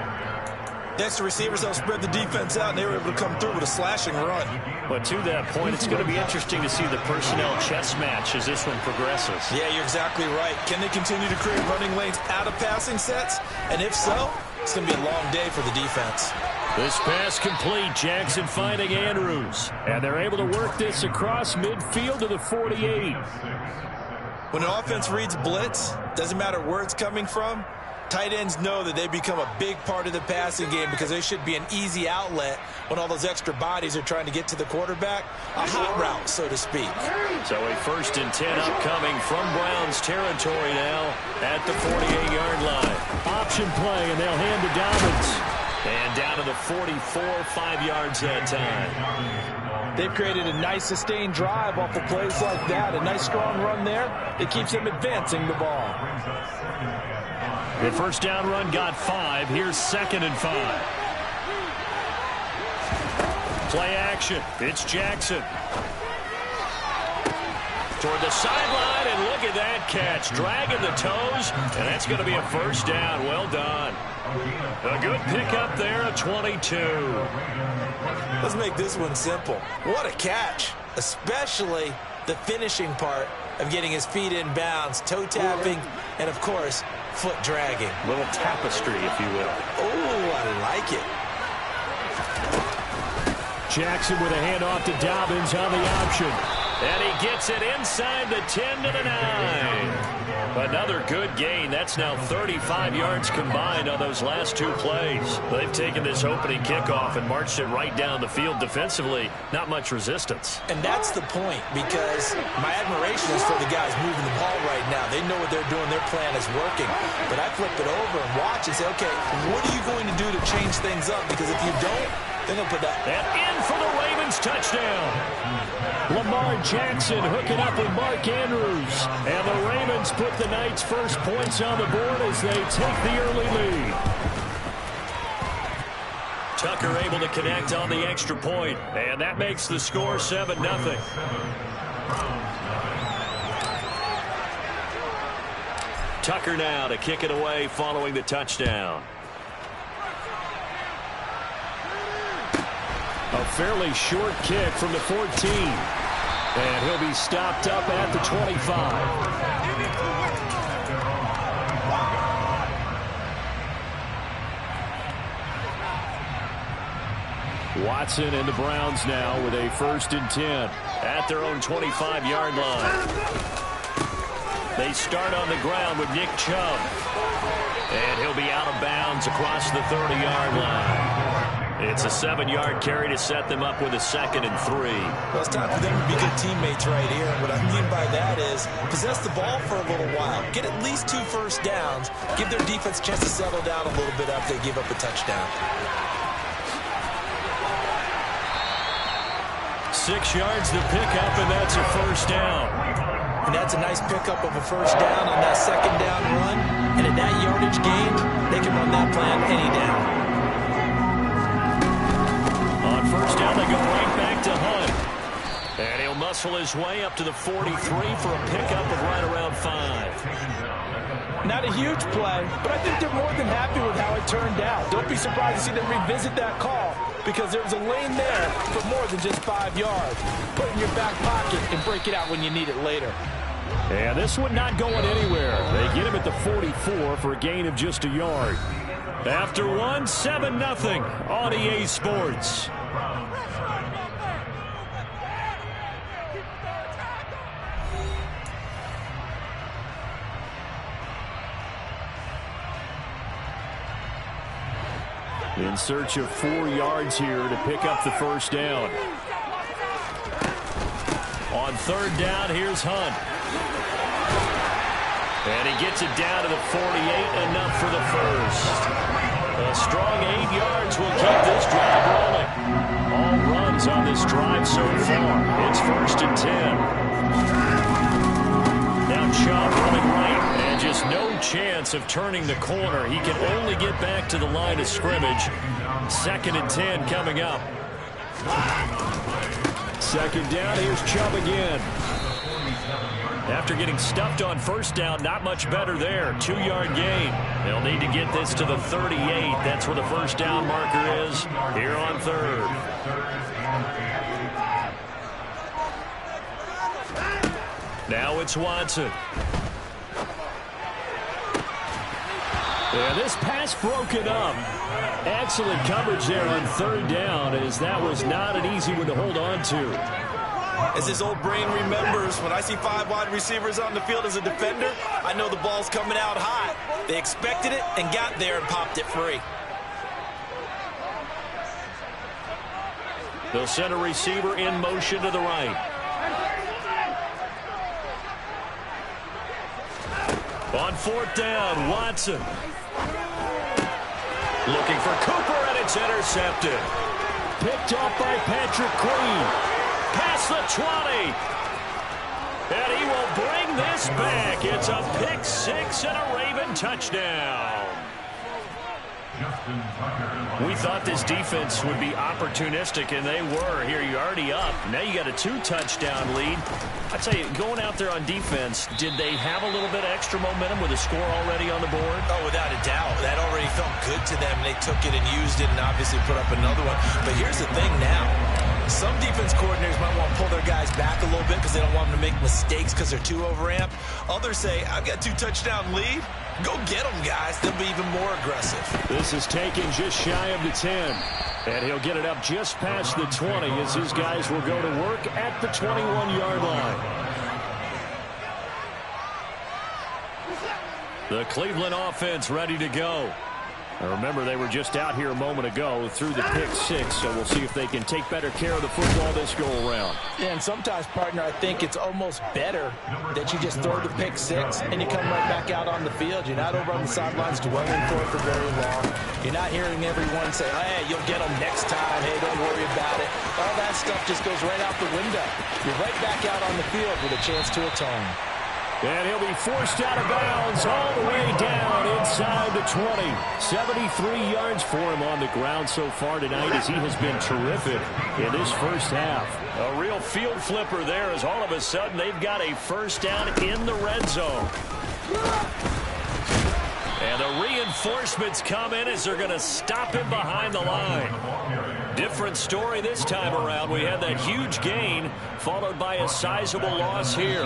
Next, the receivers don't spread the defense out, and they were able to come through with a slashing run. But to that point, it's going to be interesting to see the personnel chess match as this one progresses. Yeah, you're exactly right. Can they continue to create running lanes out of passing sets? And if so, it's going to be a long day for the defense. This pass complete. Jackson finding Andrews. And they're able to work this across midfield to the 48. When an offense reads blitz, doesn't matter where it's coming from, tight ends know that they become a big part of the passing game because they should be an easy outlet when all those extra bodies are trying to get to the quarterback. A hot route, so to speak. So a 1st and 10 upcoming from Browns territory now at the 48-yard line. Option play, and they'll hand to Dobbins. And down to the 44, 5 yards that time. They've created a nice sustained drive off of plays like that. A nice strong run there. It keeps them advancing the ball. The first down run got 5. Here's 2nd and 5. Play action. It's Jackson. Toward the sideline, and look at that catch. Dragging the toes, and that's going to be a first down. Well done. A good pickup there at 22. Let's make this one simple. What a catch, especially the finishing part of getting his feet in bounds, toe tapping, and, of course, foot dragging. Little tapestry, if you will. Oh, I like it. Jackson with a handoff to Dobbins on the option. And he gets it inside the 10 to the 9. Another good gain. That's now 35 yards combined on those last 2 plays. They've taken this opening kickoff and marched it right down the field defensively. Not much resistance. And that's the point, because my admiration is for the guys moving the ball right now. They know what they're doing. Their plan is working. But I flip it over and watch and say, okay, what are you going to do to change things up? Because if you don't, they're going to put that. And in for the Ravens touchdown. Lamar Jackson hooking up with Mark Andrews. And the Ravens put the Knights' first points on the board as they take the early lead. Tucker able to connect on the extra point. And that makes the score 7-0. Tucker now to kick it away following the touchdown. A fairly short kick from the 14. And he'll be stopped up at the 25. Watson and the Browns now with a 1st and 10. At their own 25-yard line. They start on the ground with Nick Chubb. And he'll be out of bounds across the 30-yard line. It's a 7-yard carry to set them up with a 2nd and 3. Well, it's time for them to be good teammates right here. And what I mean by that is possess the ball for a little while. Get at least 2 first downs. Give their defense a chance to settle down a little bit after they give up a touchdown. 6 yards to pick up, and that's a first down. And that's a nice pickup of a first down on that 2nd down run. And at that yardage gain, they can run that plan any down. On first down, they go right back to Hunt. And he'll muscle his way up to the 43 for a pickup of right around 5. Not a huge play, but I think they're more than happy with how it turned out. Don't be surprised to see them revisit that call, because there's a lane there for more than just 5 yards. Put it in your back pocket and break it out when you need it later. And this one not going anywhere. They get him at the 44 for a gain of just a yard. After 1, 7-0 on EA Sports. In search of 4 yards here to pick up the first down. On 3rd down, here's Hunt. And he gets it down to the 48, enough for the first. A strong 8 yards will keep this drive rolling. All runs on this drive so far. It's 1st and 10. Now Chubb running right, and just no chance of turning the corner. He can only get back to the line of scrimmage. 2nd and 10 coming up. 2nd down, here's Chubb again. After getting stuffed on first down, not much better there. 2-yard gain. They'll need to get this to the 38. That's where the first down marker is here on 3rd. Now it's Watson. Yeah, this pass broken up. Excellent coverage there on 3rd down, as that was not an easy one to hold on to. As his old brain remembers, when I see 5 wide receivers on the field as a defender, I know the ball's coming out high. They expected it and got there and popped it free. They'll send a receiver in motion to the right. On 4th down, Watson. Looking for Cooper, and it's intercepted. Picked off by Patrick Queen. Past the 20. And he will bring this back. It's a pick six and a Raven touchdown. We thought this defense would be opportunistic, and they were. Here, you're already up. Now you got a 2-touchdown lead. I tell you, going out there on defense, did they have a little bit of extra momentum with a score already on the board? Oh, without a doubt. That already felt good to them. They took it and used it and obviously put up another one. But here's the thing now. Some defense coordinators might want to pull their guys back a little bit because they don't want them to make mistakes because they're too overamped. Others say, I've got 2-touchdown lead. Go get them, guys. They'll be even more aggressive. This is taken just shy of the 10. And he'll get it up just past the 20 as his guys will go to work at the 21-yard line. The Cleveland offense ready to go. Now remember, they were just out here a moment ago through the pick six, so we'll see if they can take better care of the football this go-around. Yeah, and sometimes, partner, I think it's almost better that you just throw the pick six and you come right back out on the field. You're not over on the sidelines dwelling for very long. You're not hearing everyone say, hey, you'll get them next time. Hey, don't worry about it. All that stuff just goes right out the window. You're right back out on the field with a chance to atone. And he'll be forced out of bounds all the way down inside the 20. 73 yards for him on the ground so far tonight as he has been terrific in this first half. A real field flipper there as all of a sudden they've got a first down in the red zone. And the reinforcements come in as they're going to stop him behind the line. Different story this time around. We had that huge gain followed by a sizable loss here.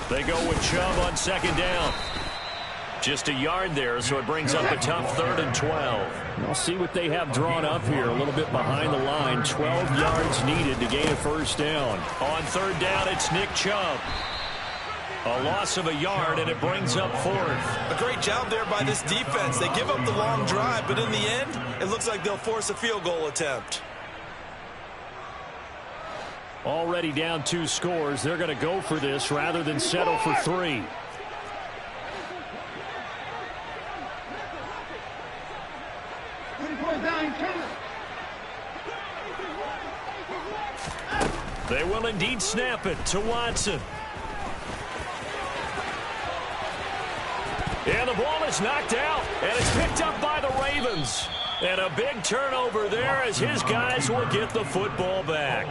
They go with Chubb on second down. Just a yard there, so it brings up a tough 3rd and 12. We'll see what they have drawn up here. A little bit behind the line. 12 yards needed to gain a first down. On 3rd down, it's Nick Chubb. A loss of a yard, and it brings up 4th. A great job there by this defense. They give up the long drive, but in the end, it looks like they'll force a field goal attempt. Already down 2 scores. They're going to go for this rather than settle for 3. They will indeed snap it to Watson. And the ball is knocked out, and it's picked up by the Ravens. And a big turnover there as his guys will get the football back.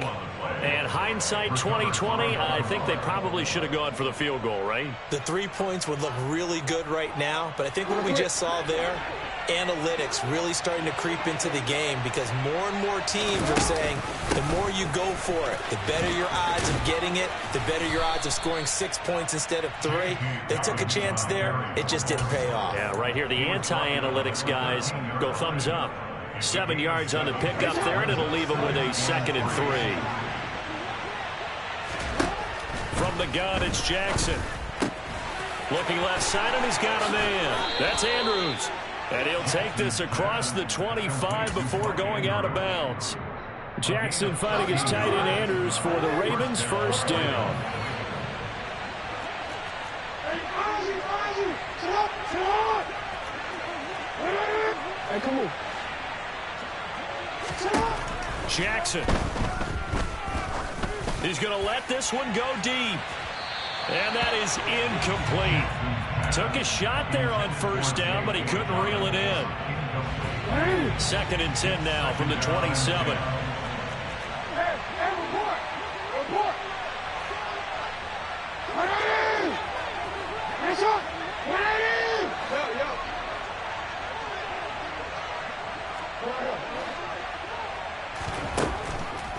And hindsight 2020, I think they probably should have gone for the field goal, right? The 3 points would look really good right now, but I think what we just saw there, analytics really starting to creep into the game because more and more teams are saying the more you go for it, the better your odds of getting it, the better your odds of scoring 6 points instead of 3. They took a chance there. It just didn't pay off. Yeah, right here, the anti-analytics guys go thumbs up. 7 yards on the pickup there, and it'll leave them with a 2nd and 3. From the gun, it's Jackson. Looking left side, and he's got a man. That's Andrews. And he'll take this across the 25 before going out of bounds. Jackson finding his tight end Andrews for the Ravens' first down. Hey, come on. Jackson. He's going to let this one go deep. And that is incomplete. Took a shot there on first down, but he couldn't reel it in. 2nd and 10 now from the 27.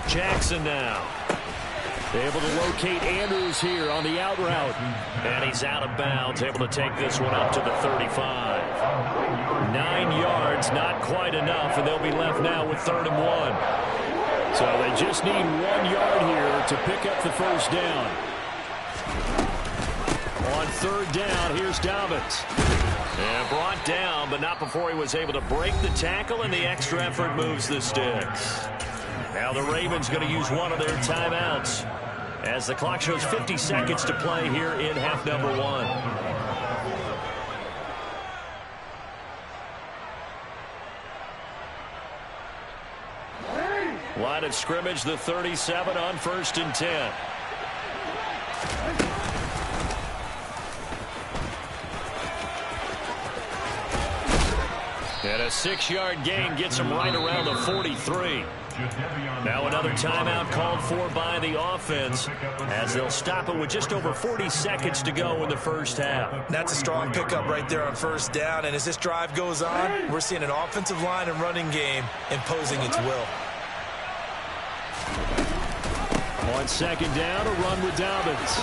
Jackson now. Able to locate Andrews here on the out route. And he's out of bounds, able to take this one up to the 35. 9 yards, not quite enough, and they'll be left now with 3rd and 1. So they just need 1 yard here to pick up the first down. On 3rd down, here's Dobbins. And brought down, but not before he was able to break the tackle, and the extra effort moves the sticks. Now the Ravens going to use one of their timeouts as the clock shows 50 seconds to play here in half number 1. Line of scrimmage, the 37 on 1st and 10. And a 6-yard gain gets him right around the 43. Now another timeout called for by the offense as they'll stop it with just over 40 seconds to go in the first half. That's a strong pickup right there on 1st down. And as this drive goes on, we're seeing an offensive line and running game imposing its will. On 2nd down, a run with Dobbins.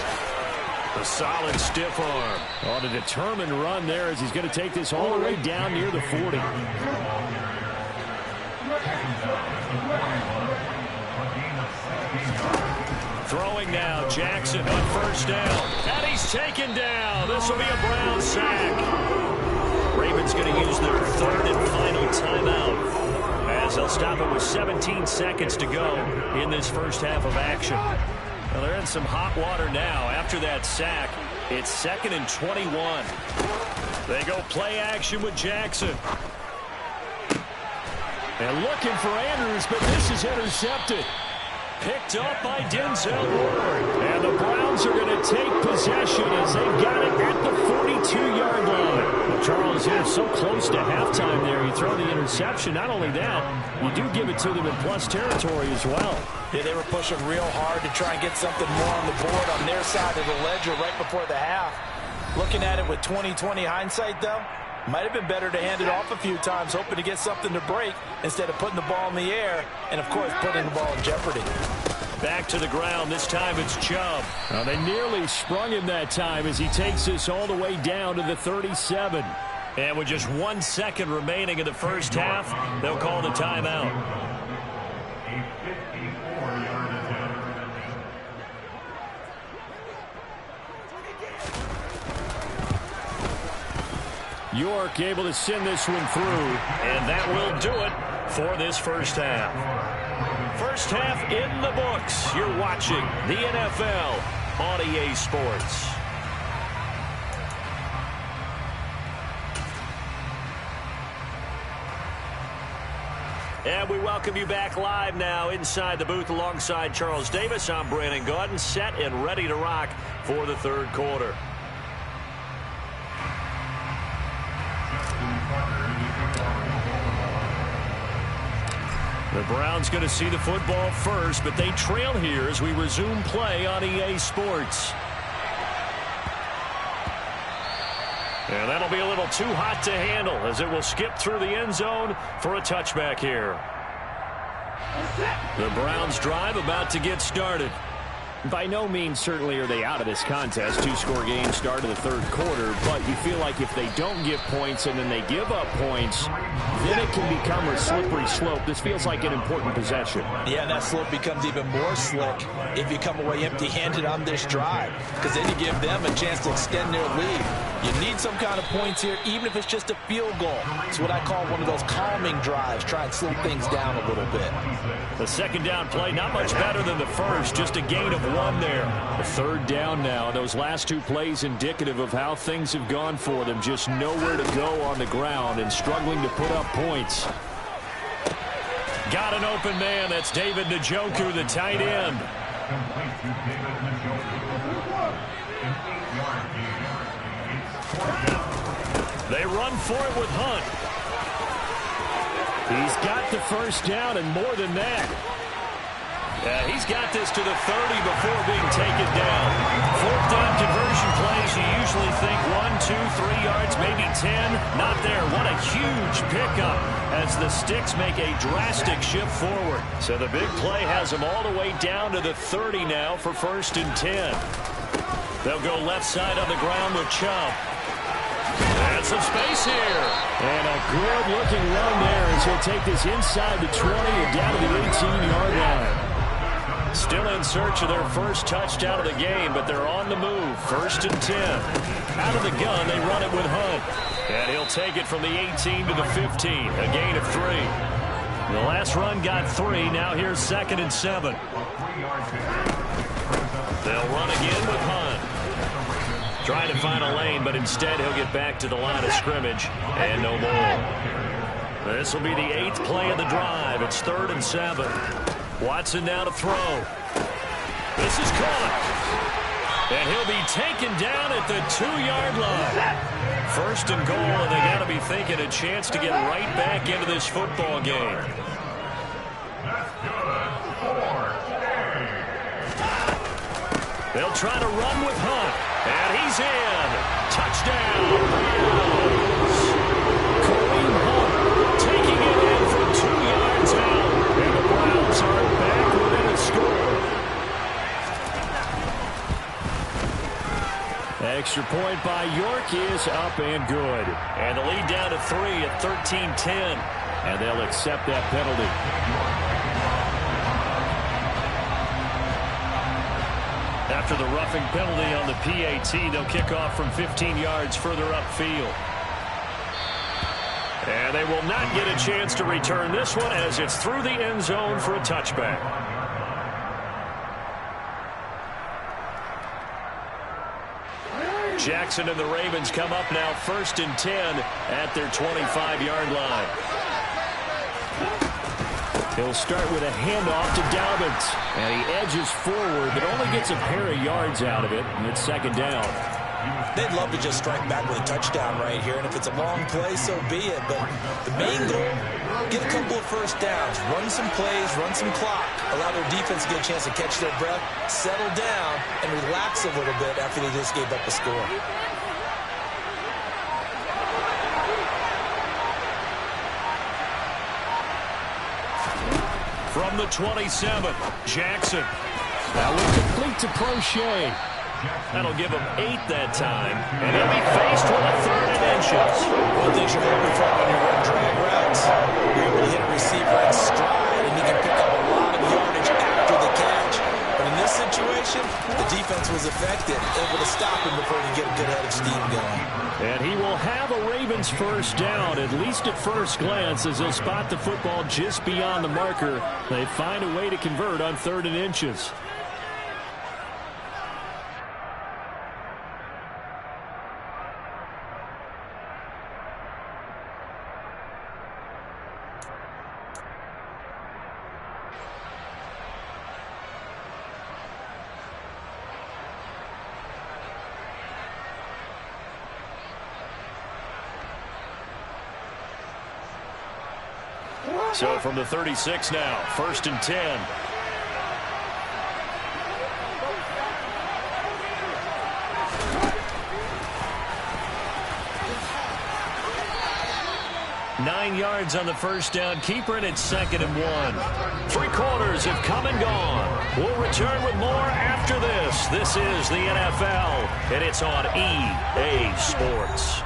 A solid stiff arm on a determined run there as he's going to take this all the way down near the 40. Throwing now, Jackson on 1st down. And he's taken down. This will be a Brown sack. Ravens going to use their 3rd and final timeout as they'll stop it with 17 seconds to go in this first half of action. Well, they're in some hot water now. After that sack, it's 2nd and 21. They go play action with Jackson. And looking for Andrews, but this is intercepted. Picked up by Denzel Ward. And the Browns are going to take possession as they've got it at the 42-yard line. Well, Charles, you're so close to halftime there. You throw the interception. Not only that, you do give it to them in plus territory as well. Yeah, they were pushing real hard to try and get something more on the board on their side of the ledger right before the half. Looking at it with 20/20 hindsight, though, might have been better to hand it off a few times, hoping to get something to break instead of putting the ball in the air and, of course, putting the ball in jeopardy. Back to the ground. This time it's Chubb. Well, they nearly sprung him that time as he takes this all the way down to the 37. And with just 1 second remaining in the first half, they'll call the timeout. York able to send this one through. And that will do it for this first half. First half in the books. You're watching the NFL on EA Sports. And we welcome you back live now inside the booth alongside Charles Davis. I'm Brandon Gaudin, set and ready to rock for the 3rd quarter. The Browns going to see the football first, but they trail here as we resume play on EA Sports. And that'll be a little too hot to handle as it will skip through the end zone for a touchback here. The Browns drive about to get started. By no means certainly are they out of this contest. 2-score game start of the 3rd quarter, but you feel like if they don't get points and then they give up points, then it can become a slippery slope. This feels like an important possession. Yeah, that slope becomes even more slick if you come away empty-handed on this drive, because then you give them a chance to extend their lead. You need some kind of points here, even if it's just a field goal. It's what I call one of those calming drives. Try and slow things down a little bit. The 2nd down play, not much better than the first, just a gain of 1 there. A 3rd down now. Those last 2 plays indicative of how things have gone for them. Just nowhere to go on the ground and struggling to put up points. Got an open man. That's David Njoku, the tight end. They run for it with Hunt. He's got the 1st down and more than that. He's got this to the 30 before being taken down. 4th down conversion plays, you usually think 1, 2, 3 yards, maybe 10. Not there. What a huge pickup as the Sticks make a drastic shift forward. So the big play has them all the way down to the 30 now for 1st and 10. They'll go left side on the ground with Chubb. And some space here. And a good-looking run there as he'll take this inside the 20 and down to the 18-yard line. Still in search of their first touchdown of the game, but they're on the move. 1st and 10. Out of the gun, they run it with Hunt. And he'll take it from the 18 to the 15. A gain of 3. The last run got 3. Now here's 2nd and 7. They'll run again with Hunt. Trying to find a lane, but instead he'll get back to the line of scrimmage. And no more. This will be the 8th play of the drive. It's 3rd and 7. Watson now to throw. This is caught. And he'll be taken down at the 2-yard line. First and goal, and they got to be thinking a chance to get right back into this football game. They'll try to run with Hunt. And he's in. Touchdown, Browns. Kareem Hunt taking it in from 2 yards out. And the Browns are back within a score. Extra point by York is up and good. And the lead down to 3 at 13-10. And they'll accept that penalty. After the roughing penalty on the PAT, they'll kick off from 15 yards further upfield. And they will not get a chance to return this one as it's through the end zone for a touchback. Jackson and the Ravens come up now 1st and 10 at their 25-yard line. He'll start with a handoff to Dobbins. And he edges forward, but only gets a pair of yards out of it. And it's 2nd down. They'd love to just strike back with a touchdown right here. And if it's a long play, so be it. But the main goal, get a couple of first downs. Run some plays, run some clock. Allow their defense to get a chance to catch their breath, settle down, and relax a little bit after they just gave up a score. From the 27, Jackson. That was complete to Prochet. That'll give him 8 that time. And he'll be faced with a 3rd and inches. One thing you're hoping for when you run drag routes, you're able to hit a receiver in stride, and you can pick up a lot of yardage after the catch. But in this situation, the defense was effective, able to stop him before he get a good head of steam going. And he will have a Ravens first down, at least at first glance, as they'll spot the football just beyond the marker. They find a way to convert on 3rd and inches. So from the 36 now, 1st and 10. Nine yards on the first down. Keeper, and it's 2nd and 1. 3 quarters have come and gone. We'll return with more after this. This is the NFL, and it's on EA Sports.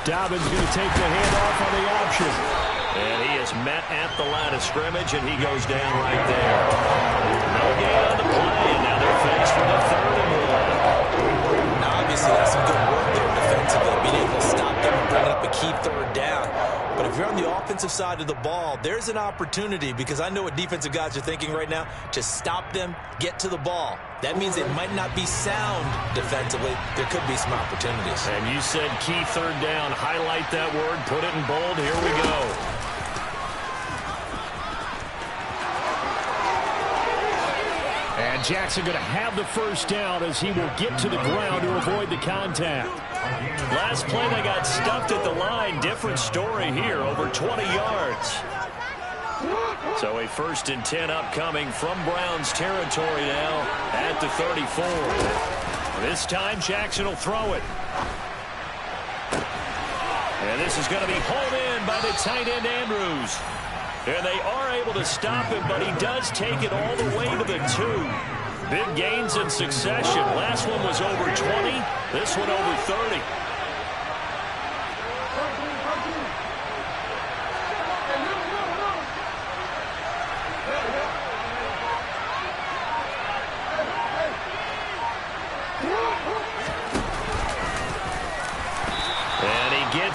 Dobbins going to take the handoff on the option. And he is met at the line of scrimmage, and he goes down right there. No gain on the play, and now they're faced with a 3rd and 1. Now, obviously, that's some good work there defensively, being able to stop them and bring up a key 3rd down. But if you're on the offensive side of the ball, there's an opportunity, because I know what defensive guys are thinking right now, to stop them, get to the ball. That means it might not be sound defensively. There could be some opportunities. And you said key 3rd down. Highlight that word. Put it in bold. Here we go. And Jackson going to have the first down as he will get to the ground to avoid the contact. Last play, they got stuffed at the line. Different story here, over 20 yards. So a 1st and 10 upcoming from Browns territory now at the 34. This time, Jackson will throw it. And this is going to be hauled in by the tight end, Andrews. And they are able to stop him, but he does take it all the way to the 2. Big gains in succession. Last one was over 20. This one over 30.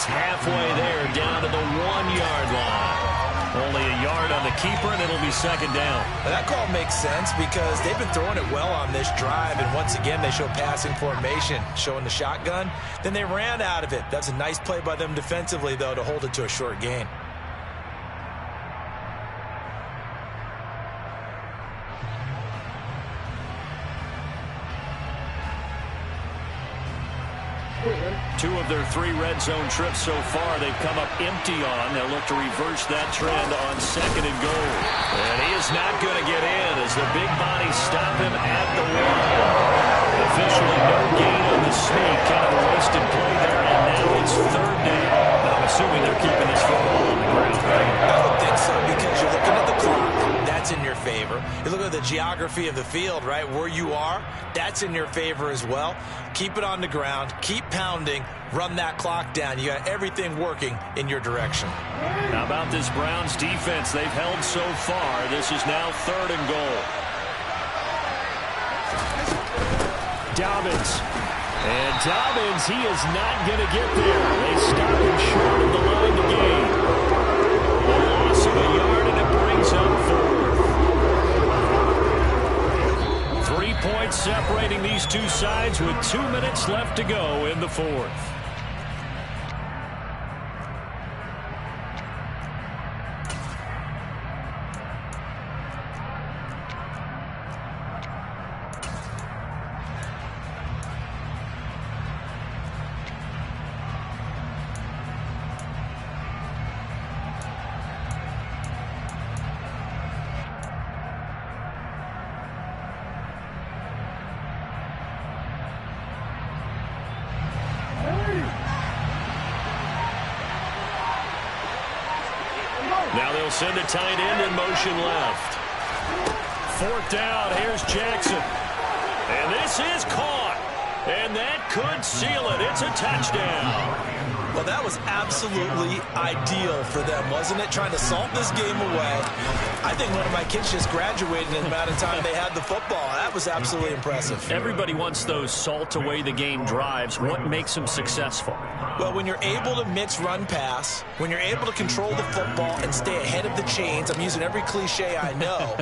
gets halfway there, down to the 1-yard line. Only a yard on the keeper, and it'll be second down. Well, that call makes sense because they've been throwing it well on this drive, and once again, they show passing formation, showing the shotgun. Then they ran out of it. That's a nice play by them defensively, though, to hold it to a short gain. Two of their 3 red zone trips so far, they've come up empty on. They'll look to reverse that trend on 2nd and goal. And he is not going to get in as the big bodies stop him at the 1. Officially no gain on the sneak. Kind of a wasted play there, and now it's 3rd down. I'm assuming they're keeping this football on the ground, right? I would think so because you're looking at the clock. That's in your favor. You look at the geography of the field, right? Where you are, that's in your favor as well. Keep it on the ground. Keep pounding. Run that clock down. You got everything working in your direction. How about this Browns defense? They've held so far. This is now 3rd and goal. Dobbins. And Dobbins, he is not going to get there. They stop him short of the line to gain. A loss of a yard, and it brings up 4th. 3 points separating these two sides with 2 minutes left to go in the 4th. Now they'll send a tight end in motion left. 4th down, here's Jackson. And this is caught. And that could seal it. It's a touchdown. Well, that was absolutely ideal for them, wasn't it? Trying to salt this game away. I think one of my kids just graduated in the amount of time they had the football. That was absolutely impressive. Everybody wants those salt-away-the-game drives. What makes them successful? Well, when you're able to mix run pass, when you're able to control the football and stay ahead of the chains, I'm using every cliche I know,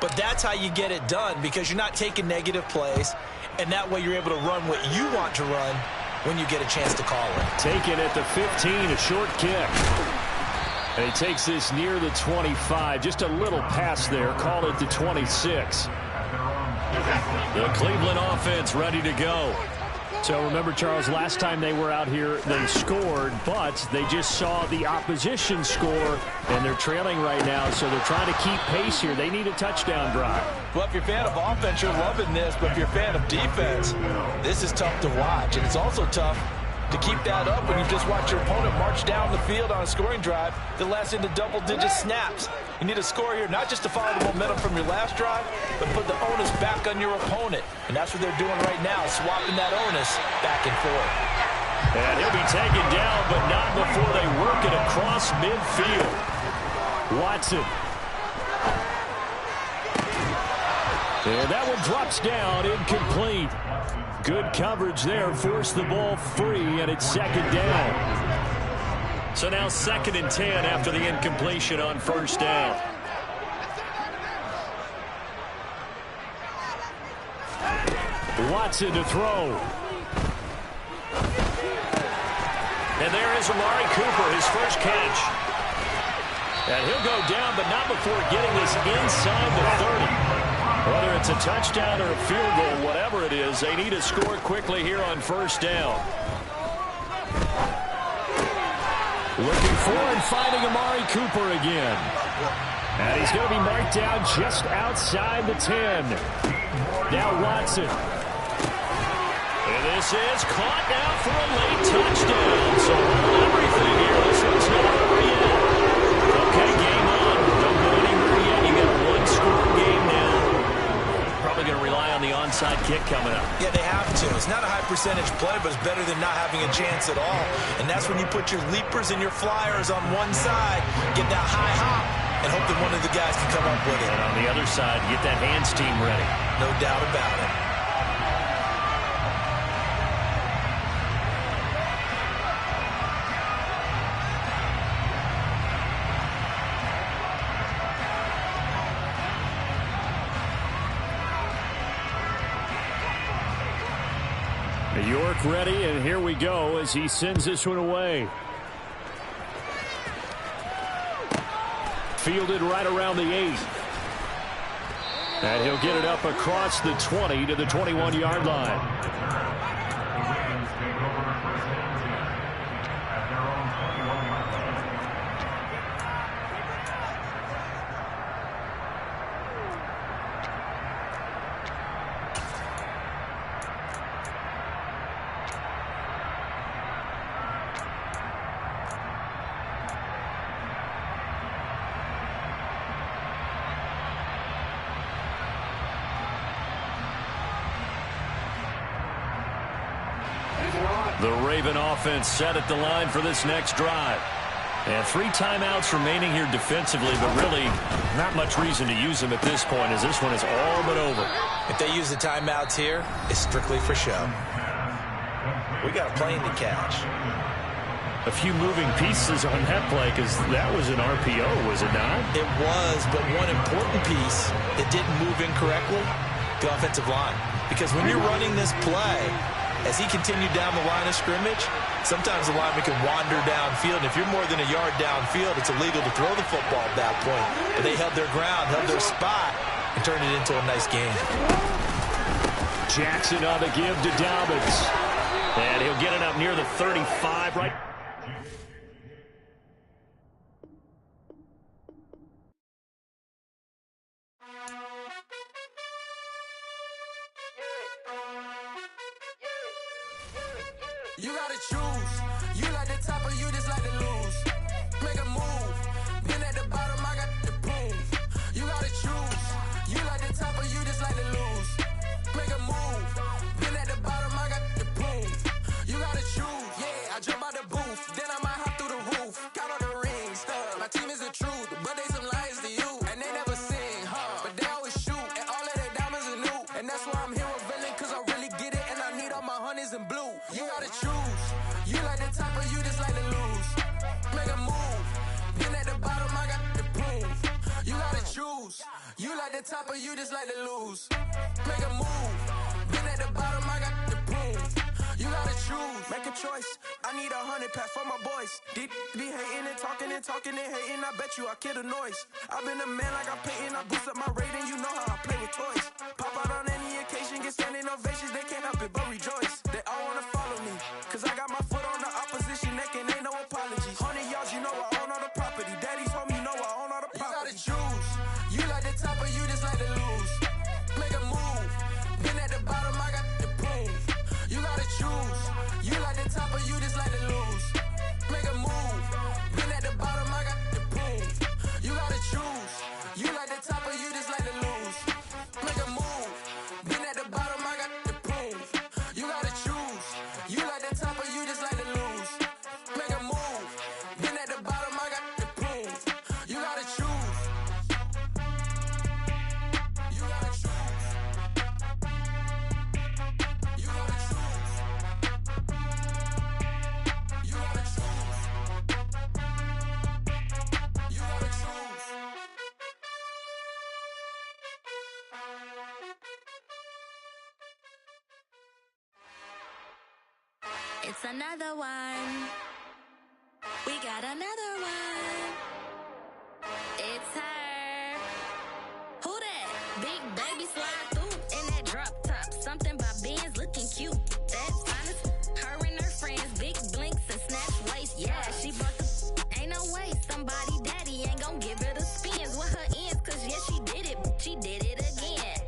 but that's how you get it done because you're not taking negative plays, and that way you're able to run what you want to run when you get a chance to call it. Taken at the 15, a short kick. And he takes this near the 25. Just a little pass there. Call it the 26. The Cleveland offense ready to go. So remember, Charles, last time they were out here, they scored, but they just saw the opposition score, and they're trailing right now, so they're trying to keep pace here. They need a touchdown drive. Well, if you're a fan of offense, you're loving this, but if you're a fan of defense, this is tough to watch, and it's also tough to keep that up when you just watch your opponent march down the field on a scoring drive that lasts into double-digit snaps. You need a score here, not just to follow the momentum from your last drive, but put the onus back on your opponent. And that's what they're doing right now, swapping that onus back and forth. And he'll be taken down, but not before they work it across midfield. Watson. And that one drops down, incomplete. Good coverage there, forced the ball free, and it's 2nd down. So now 2nd and 10 after the incompletion on 1st down. Watson to throw. And there is Amari Cooper, his first catch. And he'll go down, but not before getting this inside the 30. Whether it's a touchdown or a field goal, whatever it is, they need to score quickly here on 1st down. Looking for and finding Amari Cooper again. And he's going to be marked down just outside the 10. Now Watson. And this is caught now for a late touchdown. So everything here, this one's not over yet. Okay, game on. Don't go anywhere yet. You got a one-score game now. Probably going to rely on the onside kick coming up. Yeah, they have to. It's not a high percentage play, but it's better than not having a chance at all. And that's when you put your leapers and your flyers on one side, get that high hop, and hope that one of the guys can come up with it. And on the other side, get that hands team ready. No doubt about it. York ready, and here we go as he sends this one away. Fielded right around the 8. And he'll get it up across the 20 to the 21-yard line. The Raven offense set at the line for this next drive. And 3 timeouts remaining here defensively, but really not much reason to use them at this point as this one is all but over. If they use the timeouts here, it's strictly for show. We got a plane to catch. A few moving pieces on that play because that was an RPO, was it not? It was, but one important piece that didn't move incorrectly, the offensive line. Because when you're running this play, as he continued down the line of scrimmage, sometimes the lineman can wander downfield. And if you're more than a yard downfield, it's illegal to throw the football at that point. But they held their ground, held their spot, and turned it into a nice game. Jackson on the give to Dobbins. And he'll get it up near the 35 right. You gotta choose. You like the top or you just like to lose. Make a move. Been at the bottom, I got the proof. You gotta choose. You like the top or you just like to lose. Make a move. Been at the bottom, I got the proof. You gotta choose. Yeah, I jump out the booth. Then I might hop through the roof. Got all the rings, stuff. My team is the truth, but they some liars to you. And they never sing, but they always shoot. And all of their diamonds are new. And that's why I'm here with Villain, cause I really get it. And I need all my honeys in blue. You gotta choose. You like the top or you just like to lose. Make a move. Been at the bottom, I got the proof. You gotta choose. You like the top or you just like to lose. Make a move. Been at the bottom, I got the proof. You gotta choose. Make a choice. I need 100 pack for my boys. Deep be hating and talking and hating. I bet you I kill the noise. I've been a man like I'm Peyton. I boost up my rating. You know how I play with toys. Pop out on any occasion, get standing ovations. They can't help it but rejoice. They all wanna follow me, cause I got my foot on the opposition neck and ain't no apologies. 100 yards, you know I own all the property. Daddy's home, you know I own all the property. You gotta choose. You like the top or you just like to lose. Make a move. Been at the bottom, I got the proof. You gotta choose. You like the top or you just like to lose. Make a move. Been at the bottom, I got the proof. You gotta choose. You like the top or you just like to lose. Make a move. Been at the bottom, I got the proof. You gotta choose. You like the top or you just like to lose. Make a move. Been at the bottom, I got the proof. You gotta choose. You gotta choose. You gotta choose. You gotta choose. You gotta choose. It's another one. We got another one. It's her. Who that? Big baby slide through in that drop top. Something by Benz looking cute. That's honest. Her and her friends, big blinks and snatch waist. Yeah, she bought the. Ain't no way somebody daddy ain't gon' give her the spins with her ends. Cause yeah, she did it. She did it again.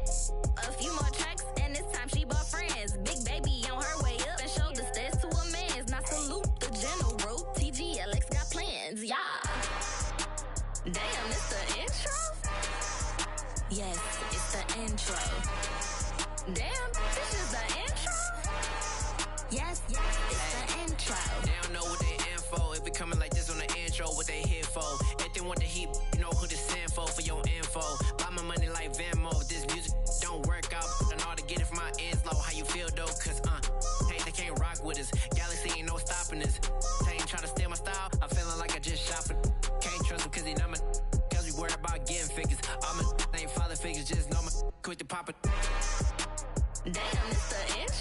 A few more tracks and this time she bought friends. Big baby on her way up and showed the stairs to a man's. Now salute the general. TGLX got plans, yeah. Damn, it's the intro? Yes, it's the intro. Damn, this is the intro? Yes, it's the intro. They don't know what they in for. If it coming like this on the intro, what they here for? If they want the heat, you know who to send for your info. Buy my money like Venmo. If this music don't work out, I know how to get it from my ends low. How you feel though? Cause hey, they can't rock with us. Galaxy ain't no stopping us. They ain't trying to steal my style. I'm feeling like I just shot for. Can't trust them cause they not my. Cause we worried about getting figures. All my ain't father figures, just know my quick to pop it. Damn, it's the intro?